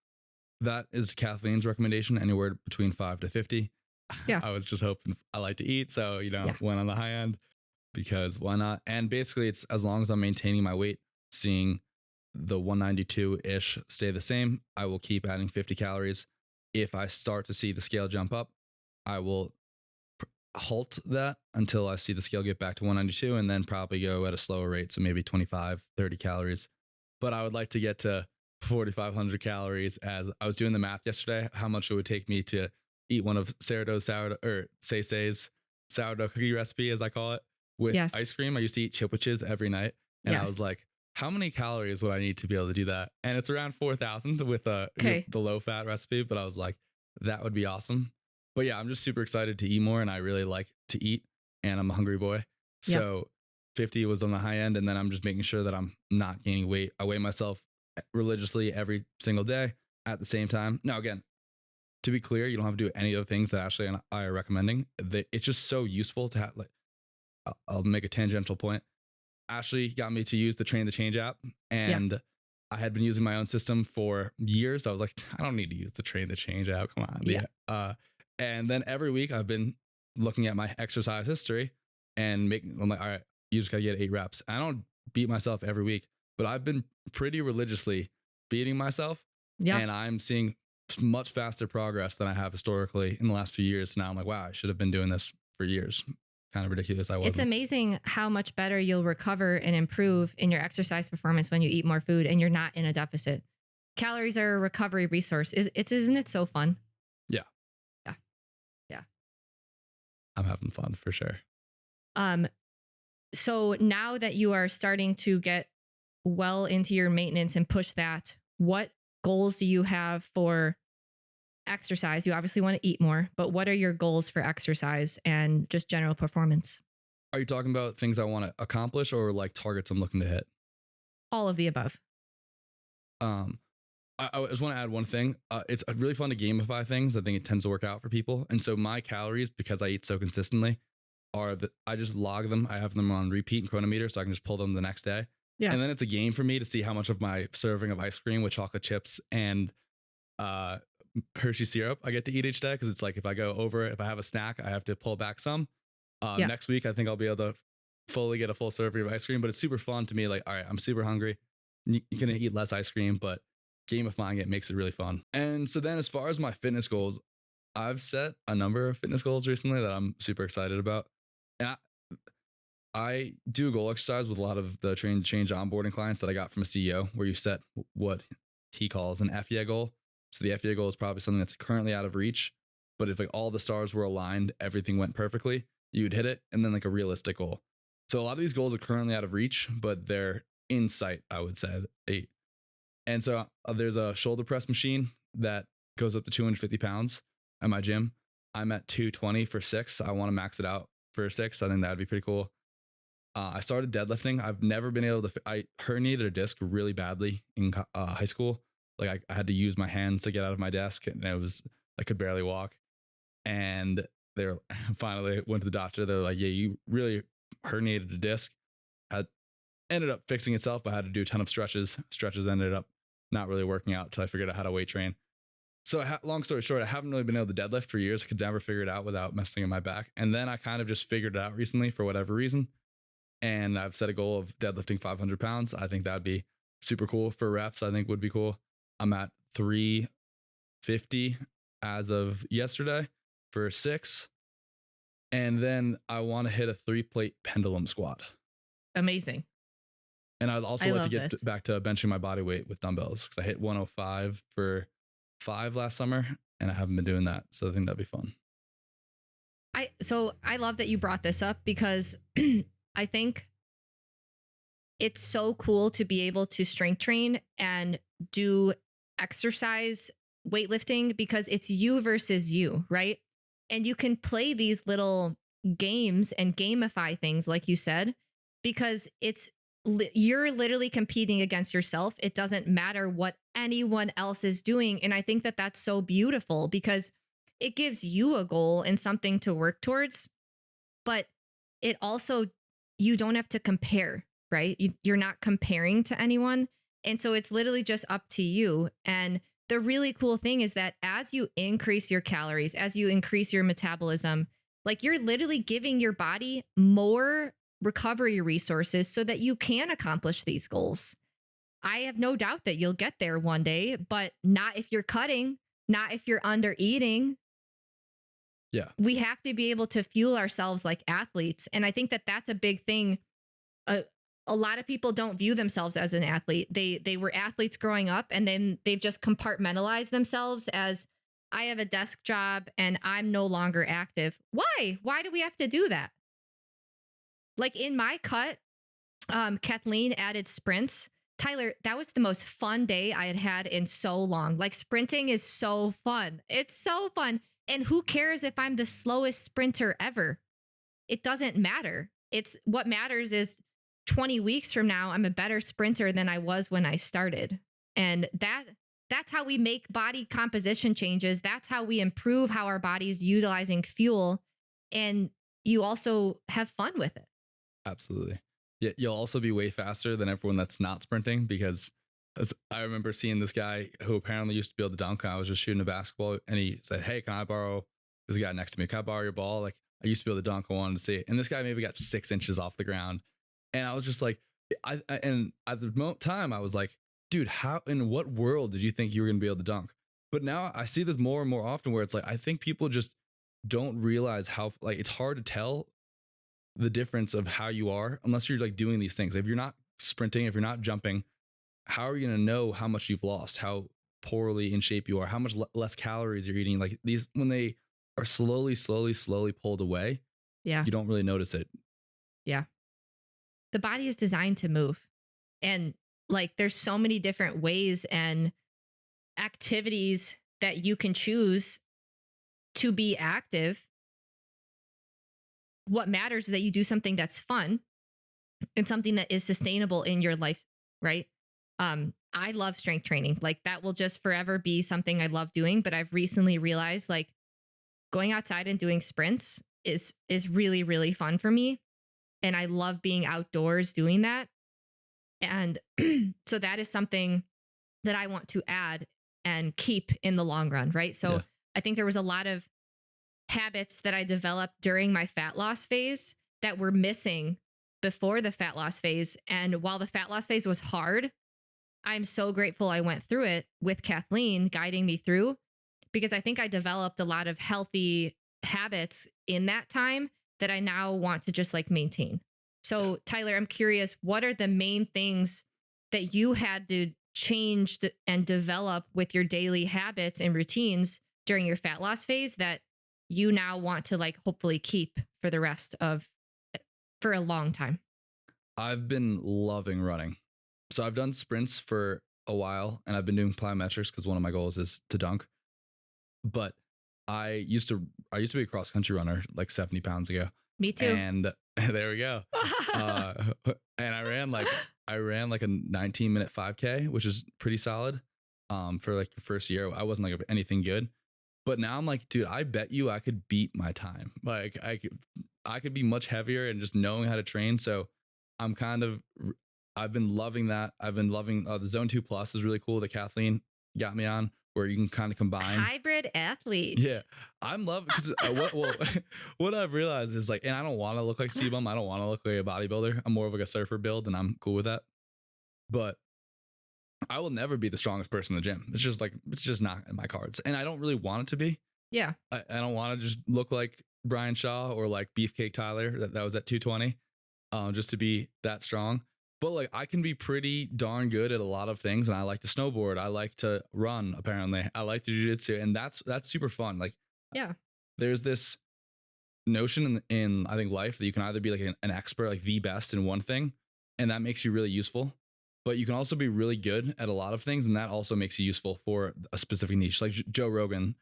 that is Kathleen's recommendation, anywhere between 5 to 50. Yeah. I was just hoping, I like to eat. So, Yeah. went on the high end because why not? And basically, it's as long as I'm maintaining my weight, seeing the 192-ish stay the same, I will keep adding 50 calories. If I start to see the scale jump up, I will halt that until I see the scale get back to 192 and then probably go at a slower rate. So maybe 25, 30 calories. But I would like to get to 4,500 calories. As I was doing the math yesterday, how much it would take me to eat one of Sourdough's sourdough, or Say's sourdough cookie recipe, as I call it, with Yes. ice cream. I used to eat Chipwiches every night. And I Yes. was like, how many calories would I need to be able to do that? And it's around 4,000 with the low fat recipe. But I was like, that would be awesome. But yeah, I'm just super excited to eat more, and I really like to eat, and I'm a hungry boy. So 50 was on the high end, and then I'm just making sure that I'm not gaining weight. I weigh myself religiously every single day at the same time. Now, again, to be clear, you don't have to do any of the things that Ashley and I are recommending. It's just so useful to have, like, I'll make a tangential point. Ashley got me to use the Train the Change app, and I had been using my own system for years. I was like, I don't need to use the Train the Change app. Come on. Yeah. And then every week I've been looking at my exercise history and I'm like, all right, you just got to get 8 reps. I don't beat myself every week, but I've been pretty religiously beating myself. Yeah. And I'm seeing much faster progress than I have historically in the last few years. Now I'm like, wow, I should have been doing this for years. Kind of ridiculous. I wasn't. It's amazing how much better you'll recover and improve in your exercise performance when you eat more food and you're not in a deficit. Calories are a recovery resource. Isn't it so fun? Yeah. Yeah. Yeah. I'm having fun for sure. So now that you are starting to get well into your maintenance and push that, what goals do you have for exercise? You obviously want to eat more, but what are your goals for exercise and just general performance? Are you talking about things I want to accomplish or like targets I'm looking to hit? All of the above. I just want to add one thing. It's really fun to gamify things. I think it tends to work out for people. And so my calories, because I eat so consistently, I just log them. I have them on repeat and chronometer, so I can just pull them the next day. Yeah. And then it's a game for me to see how much of my serving of ice cream with chocolate chips and Hershey syrup I get to eat each day. Because it's like if I go over, if I have a snack, I have to pull back some. Next week, I think I'll be able to fully get a full serving of ice cream. But it's super fun to me. Like, all right, I'm super hungry. You're going to eat less ice cream, but gamifying it makes it really fun. And so then as far as my fitness goals, I've set a number of fitness goals recently that I'm super excited about. And I do a goal exercise with a lot of the Train to Change onboarding clients that I got from a CEO, where you set what he calls an FEA goal. So the FEA goal is probably something that's currently out of reach, but if like all the stars were aligned, everything went perfectly, you would hit it. And then like a realistic goal. So a lot of these goals are currently out of reach, but they're in sight, I would say. 8. And so there's a shoulder press machine that goes up to 250 pounds at my gym. I'm at 220 for 6. I want to max it out for 6. I think that'd be pretty cool. I started deadlifting. I've never been able to, I herniated a disc really badly in high school. Like I had to use my hands to get out of my desk, and I could barely walk. And they finally went to the doctor. They're like, yeah, you really herniated a disc. Ended up fixing itself, but I had to do a ton of stretches. Stretches ended up not really working out until I figured out how to weight train. So long story short, I haven't really been able to deadlift for years. I could never figure it out without messing in my back. And then I kind of just figured it out recently for whatever reason. And I've set a goal of deadlifting 500 pounds. I think that'd be super cool for reps. I think would be cool. I'm at 350 as of yesterday for 6. And then I want to hit a 3-plate pendulum squat. Amazing. And I'd also like to get back to benching my body weight with dumbbells, because I hit 105 for 5 last summer and I haven't been doing that. So I think that'd be fun. So I love that you brought this up, because I think it's so cool to be able to strength train and do exercise weightlifting, because it's you versus you, right? And you can play these little games and gamify things, like you said, because it's you're literally competing against yourself. It doesn't matter what anyone else is doing. And I think that that's so beautiful because it gives you a goal and something to work towards, but it also, you don't have to compare, right? You're not comparing to anyone. And so it's literally just up to you. And the really cool thing is that as you increase your calories, as you increase your metabolism, like you're literally giving your body more recovery resources so that you can accomplish these goals. I have no doubt that you'll get there one day, but not if you're cutting, not if you're under eating. Yeah. We have to be able to fuel ourselves like athletes. And I think that that's a big thing. A lot of people don't view themselves as an athlete. They were athletes growing up, and then they've just compartmentalized themselves as, I have a desk job and I'm no longer active. Why? Why do we have to do that? Like in my cut, Kathleen added sprints. Tyler, that was the most fun day I had had in so long. Like sprinting is so fun. It's so fun. And who cares if I'm the slowest sprinter ever? It doesn't matter. It's what matters is 20 weeks from now, I'm a better sprinter than I was when I started. And that's how we make body composition changes. That's how we improve how our body's utilizing fuel. And you also have fun with it. Absolutely. Yeah, you'll also be way faster than everyone that's not sprinting because I remember seeing this guy who apparently used to be able to dunk. I was just shooting a basketball and he said, "Hey, can I borrow?" There's a guy next to me. "Can I borrow your ball?" Like, I used to be able to dunk. I wanted to see it. And this guy maybe got 6 inches off the ground. And I was just like, and at the time I was like, dude, how, in what world did you think you were going to be able to dunk? But now I see this more and more often where it's like, I think people just don't realize how, like, it's hard to tell the difference of how you are unless you're like doing these things. If you're not sprinting, if you're not jumping, how are you going to know how much you've lost, how poorly in shape you are, how much less calories you're eating? Like these, when they are slowly pulled away, Yeah. you don't really notice it. Yeah. The body is designed to move. And like there's so many different ways and activities that you can choose to be active. What matters is that you do something that's fun and something that is sustainable in your life, right? I love strength training. Like that will just forever be something I love doing. But I've recently realized like going outside and doing sprints is really, really fun for me. And I love being outdoors doing that. And so that is something that I want to add and keep in the long run, right? So Yeah. I think there was a lot of habits that I developed during my fat loss phase that were missing before the fat loss phase. And while the fat loss phase was hard, I'm so grateful I went through it with Kathleen guiding me through, because I think I developed a lot of healthy habits in that time that I now want to just like maintain. So Tyler, I'm curious, what are the main things that you had to change and develop with your daily habits and routines during your fat loss phase that you now want to like hopefully keep for the rest of, for a long time? I've been loving running. So I've done sprints for a while and I've been doing plyometrics because one of my goals is to dunk. But I used to be a cross country runner like 70 pounds ago. Me too. And there we go. And I ran like a 19-minute 5K, which is pretty solid. For like the first year, I wasn't like anything good. But now I'm like, dude, I bet you I could beat my time. Like I could be much heavier and just knowing how to train. So I've been loving that. I've been loving the Zone 2 Plus is really cool that Kathleen got me on, where you can kind of combine. Hybrid athlete. Yeah, I'm loving because what I've realized is like, and I don't want to look like Sebum. I don't want to look like a bodybuilder. I'm more of like a surfer build, and I'm cool with that. But I will never be the strongest person in the gym. It's just not in my cards, and I don't really want it to be. Yeah, I don't want to just look like Brian Shaw or like Beefcake Tyler that was at 220, just to be that strong. But like I can be pretty darn good at a lot of things, and I like to snowboard. I like to run. Apparently, I like to jiu-jitsu, and that's super fun. Like, yeah, there's this notion in I think life that you can either be like an expert, like the best in one thing, and that makes you really useful. But you can also be really good at a lot of things, and that also makes you useful for a specific niche. Like Joe Rogan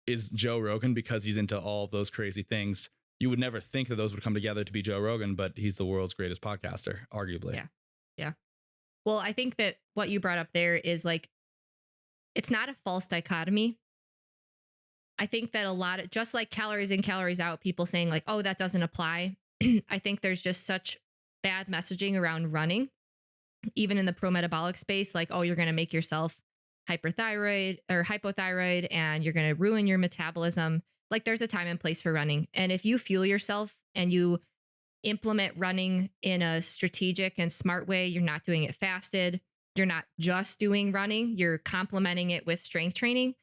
is Joe Rogan because he's into all those crazy things. You would never think that those would come together to be Joe Rogan, but he's the world's greatest podcaster, arguably. Yeah. Yeah. Well, I think that what you brought up there is like, it's not a false dichotomy. I think that a lot of, just like calories in, calories out, people saying like, oh, that doesn't apply. I think there's just such bad messaging around running, even in the pro-metabolic space, like, oh, you're going to make yourself hyperthyroid or hypothyroid and you're going to ruin your metabolism. Like, there's a time and place for running. And if you fuel yourself and you implement running in a strategic and smart way, you're not doing it fasted, you're not just doing running, you're complementing it with strength training,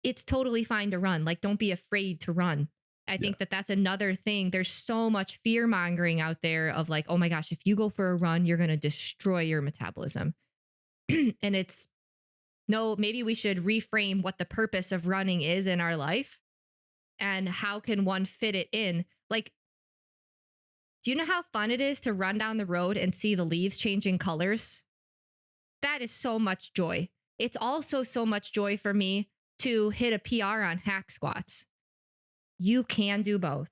it's totally fine to run. Like, don't be afraid to run. I think that that's another thing. There's so much fear mongering out there of like, oh my gosh, if you go for a run, you're going to destroy your metabolism. And it's no, maybe we should reframe what the purpose of running is in our life and how can one fit it in. Like, do you know how fun it is to run down the road and see the leaves changing colors? That is so much joy. It's also so much joy for me to hit a PR on hack squats. You can do both.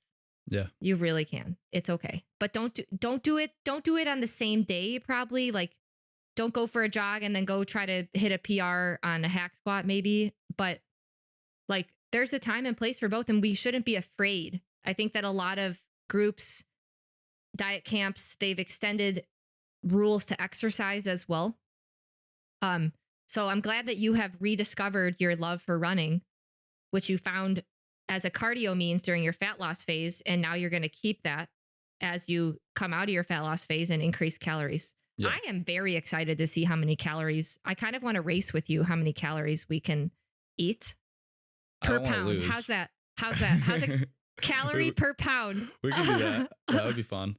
Yeah. You really can. It's okay. But don't do it on the same day, probably. Like, don't go for a jog and then go try to hit a PR on a hack squat maybe, but like, there's a time and place for both and we shouldn't be afraid. I think that a lot of groups, diet camps, they've extended rules to exercise as well. So I'm glad that you have rediscovered your love for running, which you found as a cardio means during your fat loss phase. And now you're going to keep that as you come out of your fat loss phase and increase calories. Yeah. I am very excited to see how many calories. I kind of want to race with you how many calories we can eat per pound. How's that? How's it calorie per pound? We can do that. That would be fun.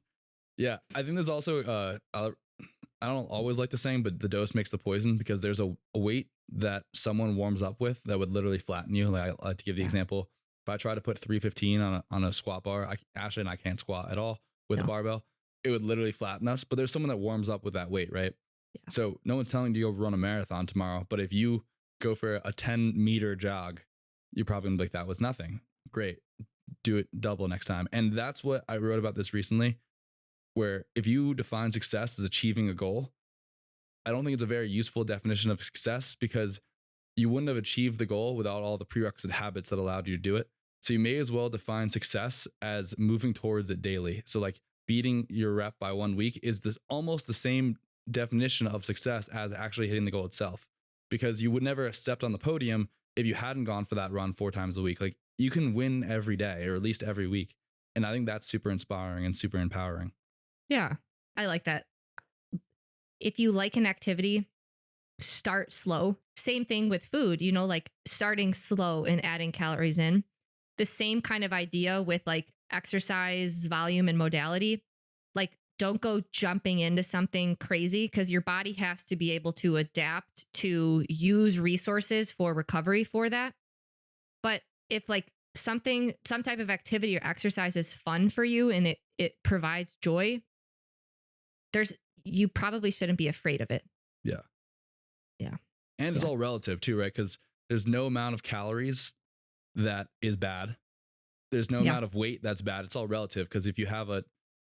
Yeah. I think there's also, I don't always like the saying, but the dose makes the poison, because there's a weight that someone warms up with that would literally flatten you. Like, I like to give the example. If I try to put 315 on a squat bar, Ashley and I can't squat at all with a barbell. It would literally flatten us. But there's someone that warms up with that weight, right? Yeah. So no one's telling you to go run a marathon tomorrow. But if you go for a 10-meter jog, you're probably gonna be like, that was nothing. Great. Do it double next time. And that's what I wrote about this recently, where if you define success as achieving a goal, I don't think it's a very useful definition of success, because you wouldn't have achieved the goal without all the prerequisite habits that allowed you to do it. So you may as well define success as moving towards it daily. So like beating your rep by 1 week is this almost the same definition of success as actually hitting the goal itself, because you would never have stepped on the podium if you hadn't gone for that run 4 times a week. Like, you can win every day, or at least every week. And I think that's super inspiring and super empowering. Yeah, I like that. If you like an activity, start slow. Same thing with food, you know, like starting slow and adding calories in. The same kind of idea with like exercise, volume, and modality. Like, don't go jumping into something crazy, because your body has to be able to adapt to use resources for recovery for that. But if like some type of activity or exercise is fun for you and it provides joy, you probably shouldn't be afraid of it. Yeah. Yeah. And it's all relative too, right? Because there's no amount of calories that is bad. There's no amount of weight that's bad. It's all relative, because if you have a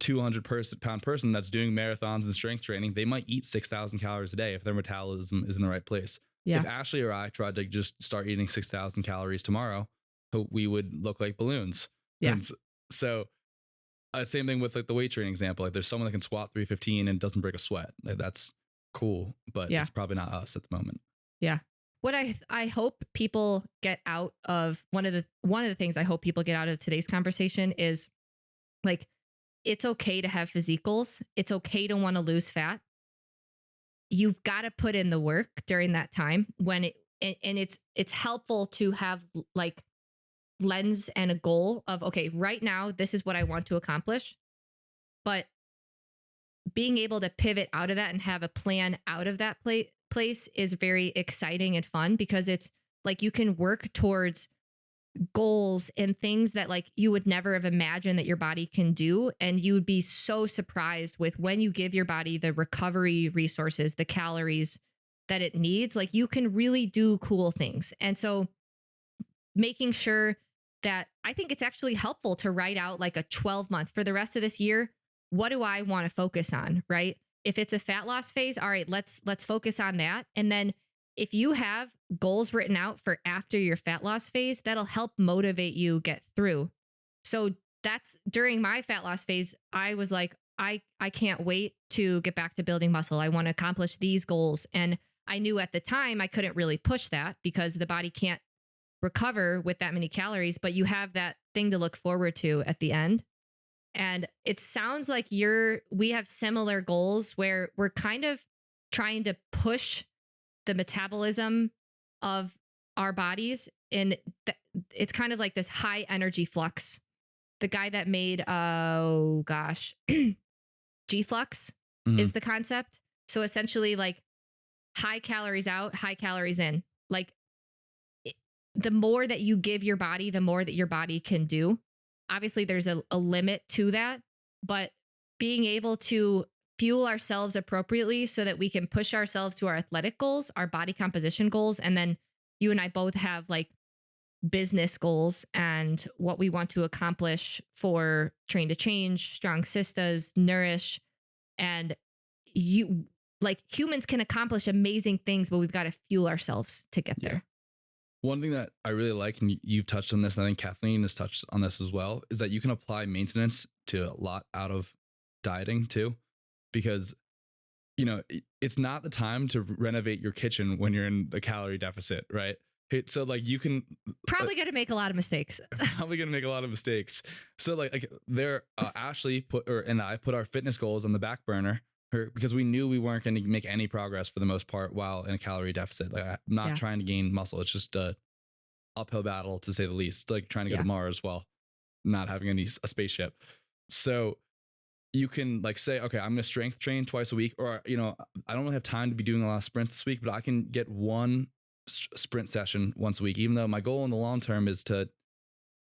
200-pound person that's doing marathons and strength training, they might eat 6,000 calories a day if their metabolism is in the right place. Yeah. If Ashley or I tried to just start eating 6,000 calories tomorrow, we would look like balloons. Yeah. And so same thing with like the weight training example. Like, there's someone that can squat 315 and doesn't break a sweat. Like, that's cool, but it's probably not us at the moment. Yeah. What I hope people get out of one of the things I hope people get out of today's conversation is like, it's okay to have physique goals. It's okay to want to lose fat. You've got to put in the work during that time when it's helpful to have like lens and a goal of, okay, right now, this is what I want to accomplish. But being able to pivot out of that and have a plan out of that place is very exciting and fun, because it's like you can work towards goals and things that like you would never have imagined that your body can do. And you would be so surprised with when you give your body the recovery resources, the calories that it needs, like you can really do cool things. And so making sure that I think it's actually helpful to write out like a 12-month for the rest of this year. What do I want to focus on? Right. if it's a fat loss phase, all right, let's focus on that. And then if you have goals written out for after your fat loss phase, that'll help motivate you get through. So that's during my fat loss phase, I was like, I can't wait to get back to building muscle. I want to accomplish these goals. And I knew at the time I couldn't really push that because the body can't recover with that many calories, but you have that thing to look forward to at the end. And it sounds like we have similar goals where we're kind of trying to push the metabolism of our bodies. And it's kind of like this high energy flux. The guy that made, oh gosh, G-Flux is the concept. So essentially like high calories out, high calories in. Like the more that you give your body, the more that your body can do. Obviously, there's a limit to that, but being able to fuel ourselves appropriately so that we can push ourselves to our athletic goals, our body composition goals. And then you and I both have like business goals and what we want to accomplish for Train to Change, Strong.Sistas, Nourish. And you like humans can accomplish amazing things, but we've got to fuel ourselves to get there. One thing that I really like, and you've touched on this, and I think Kathleen has touched on this as well, is that you can apply maintenance to a lot out of dieting too, because, you know, it's not the time to renovate your kitchen when you're in the calorie deficit, right? So like you can probably going to make a lot of mistakes. So like there, Ashley and I put our fitness goals on the back burner because we knew we weren't going to make any progress for the most part while in a calorie deficit. Like I'm not trying to gain muscle. It's just a uphill battle to say the least, like trying to go to Mars while not having a spaceship. So you can like say, okay, I'm going to strength train twice a week, or, you know, I don't really have time to be doing a lot of sprints this week, but I can get one sprint session once a week, even though my goal in the long term is to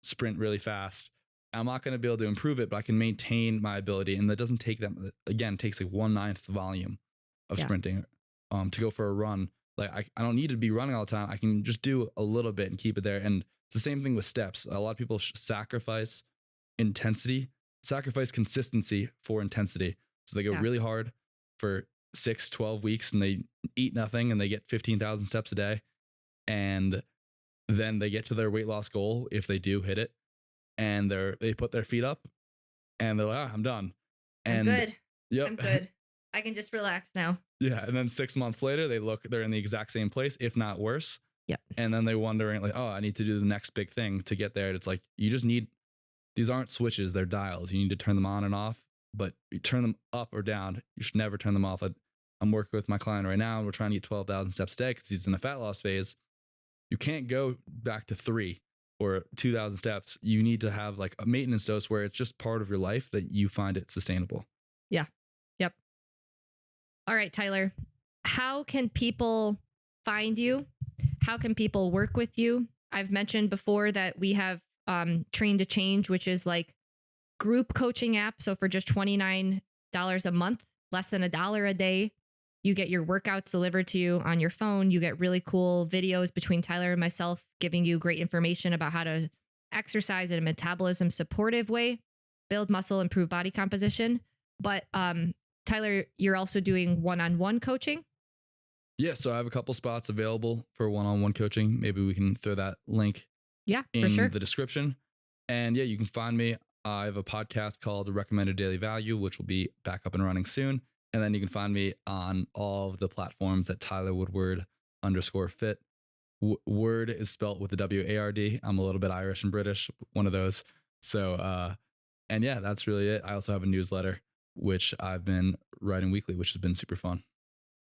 sprint really fast. I'm not going to be able to improve it, but I can maintain my ability. And that doesn't take that, again, it takes like 1/9 the volume of sprinting to go for a run. Like I don't need to be running all the time. I can just do a little bit and keep it there. And it's the same thing with steps. A lot of people sacrifice consistency for intensity. So they go really hard for 6-12 weeks and they eat nothing and they get 15,000 steps a day. And then they get to their weight loss goal if they do hit it. And they put their feet up and they're like, I'm done. And I'm good. Yep. I'm good. I can just relax now. Yeah. And then 6 months later, they're in the exact same place, if not worse. Yep. And then they're wondering like, oh, I need to do the next big thing to get there. And it's like, you just need, these aren't switches, they're dials. You need to turn them on and off, but you turn them up or down. You should never turn them off. I'm working with my client right now and we're trying to get 12,000 steps a day because he's in a fat loss phase. You can't go back to 3 or 2,000 steps. You need to have like a maintenance dose where it's just part of your life that you find it sustainable. Yeah. Yep. All right, Tyler, how can people find you? How can people work with you? I've mentioned before that we have Train to Change, which is like group coaching app. So for just $29 a month, less than $1 a day, you get your workouts delivered to you on your phone. You get really cool videos between Tyler and myself giving you great information about how to exercise in a metabolism supportive way, build muscle, improve body composition. But Tyler, you're also doing one-on-one coaching. Yeah, so I have a couple spots available for one-on-one coaching. Maybe we can throw that link in the description. And yeah, you can find me. I have a podcast called Recommended Daily Value, which will be back up and running soon. And then you can find me on all of the platforms at Tyler Woodward _fit. Word is spelt with the W-A-R-D. I'm a little bit Irish and British, one of those. So, and yeah, that's really it. I also have a newsletter, which I've been writing weekly, which has been super fun.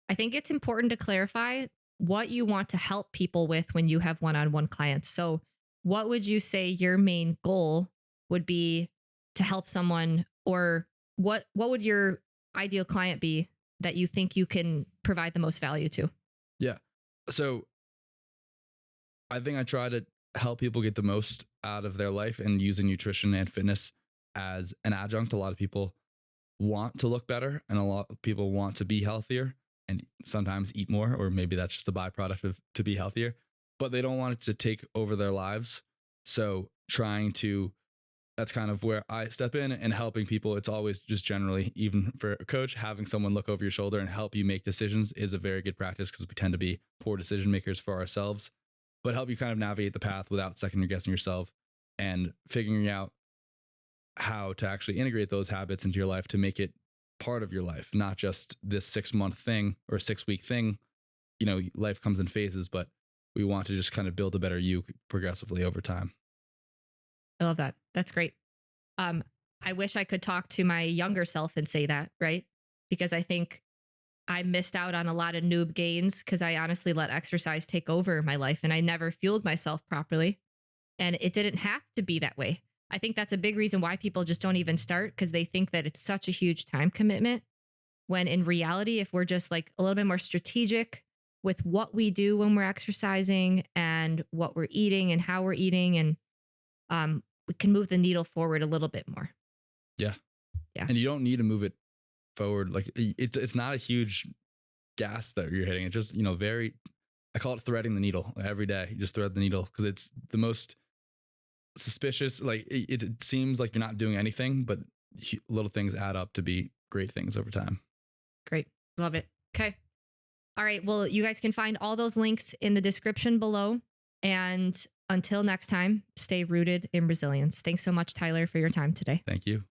I think it's important to clarify what you want to help people with when you have one-on-one clients. So what would you say your main goal would be to help someone, or what would your ideal client be that you think you can provide the most value to? Yeah. So I think I try to help people get the most out of their life and using nutrition and fitness as an adjunct. A lot of people want to look better and a lot of people want to be healthier and sometimes eat more, or maybe that's just a byproduct of to be healthier, but they don't want it to take over their lives. So trying to that's kind of where I step in and helping people. It's always just generally, even for a coach, having someone look over your shoulder and help you make decisions is a very good practice because we tend to be poor decision makers for ourselves, but help you kind of navigate the path without second guessing yourself and figuring out how to actually integrate those habits into your life to make it part of your life, not just this 6-month thing or 6-week thing. You know, life comes in phases, but we want to just kind of build a better you progressively over time. I love that. That's great. I wish I could talk to my younger self and say that, right? Because I think I missed out on a lot of noob gains because I honestly let exercise take over my life and I never fueled myself properly. And it didn't have to be that way. I think that's a big reason why people just don't even start because they think that it's such a huge time commitment. When in reality, if we're just like a little bit more strategic with what we do when we're exercising and what we're eating and how we're eating, and we can move the needle forward a little bit more. Yeah. Yeah. And you don't need to move it forward. Like it's not a huge gas that you're hitting. It's just, you know, I call it threading the needle every day. You just thread the needle because it's the most suspicious. Like it seems like you're not doing anything, but little things add up to be great things over time. Great. Love it. Okay. All right. Well, you guys can find all those links in the description below. And until next time, stay rooted in resilience. Thanks so much, Tyler, for your time today. Thank you.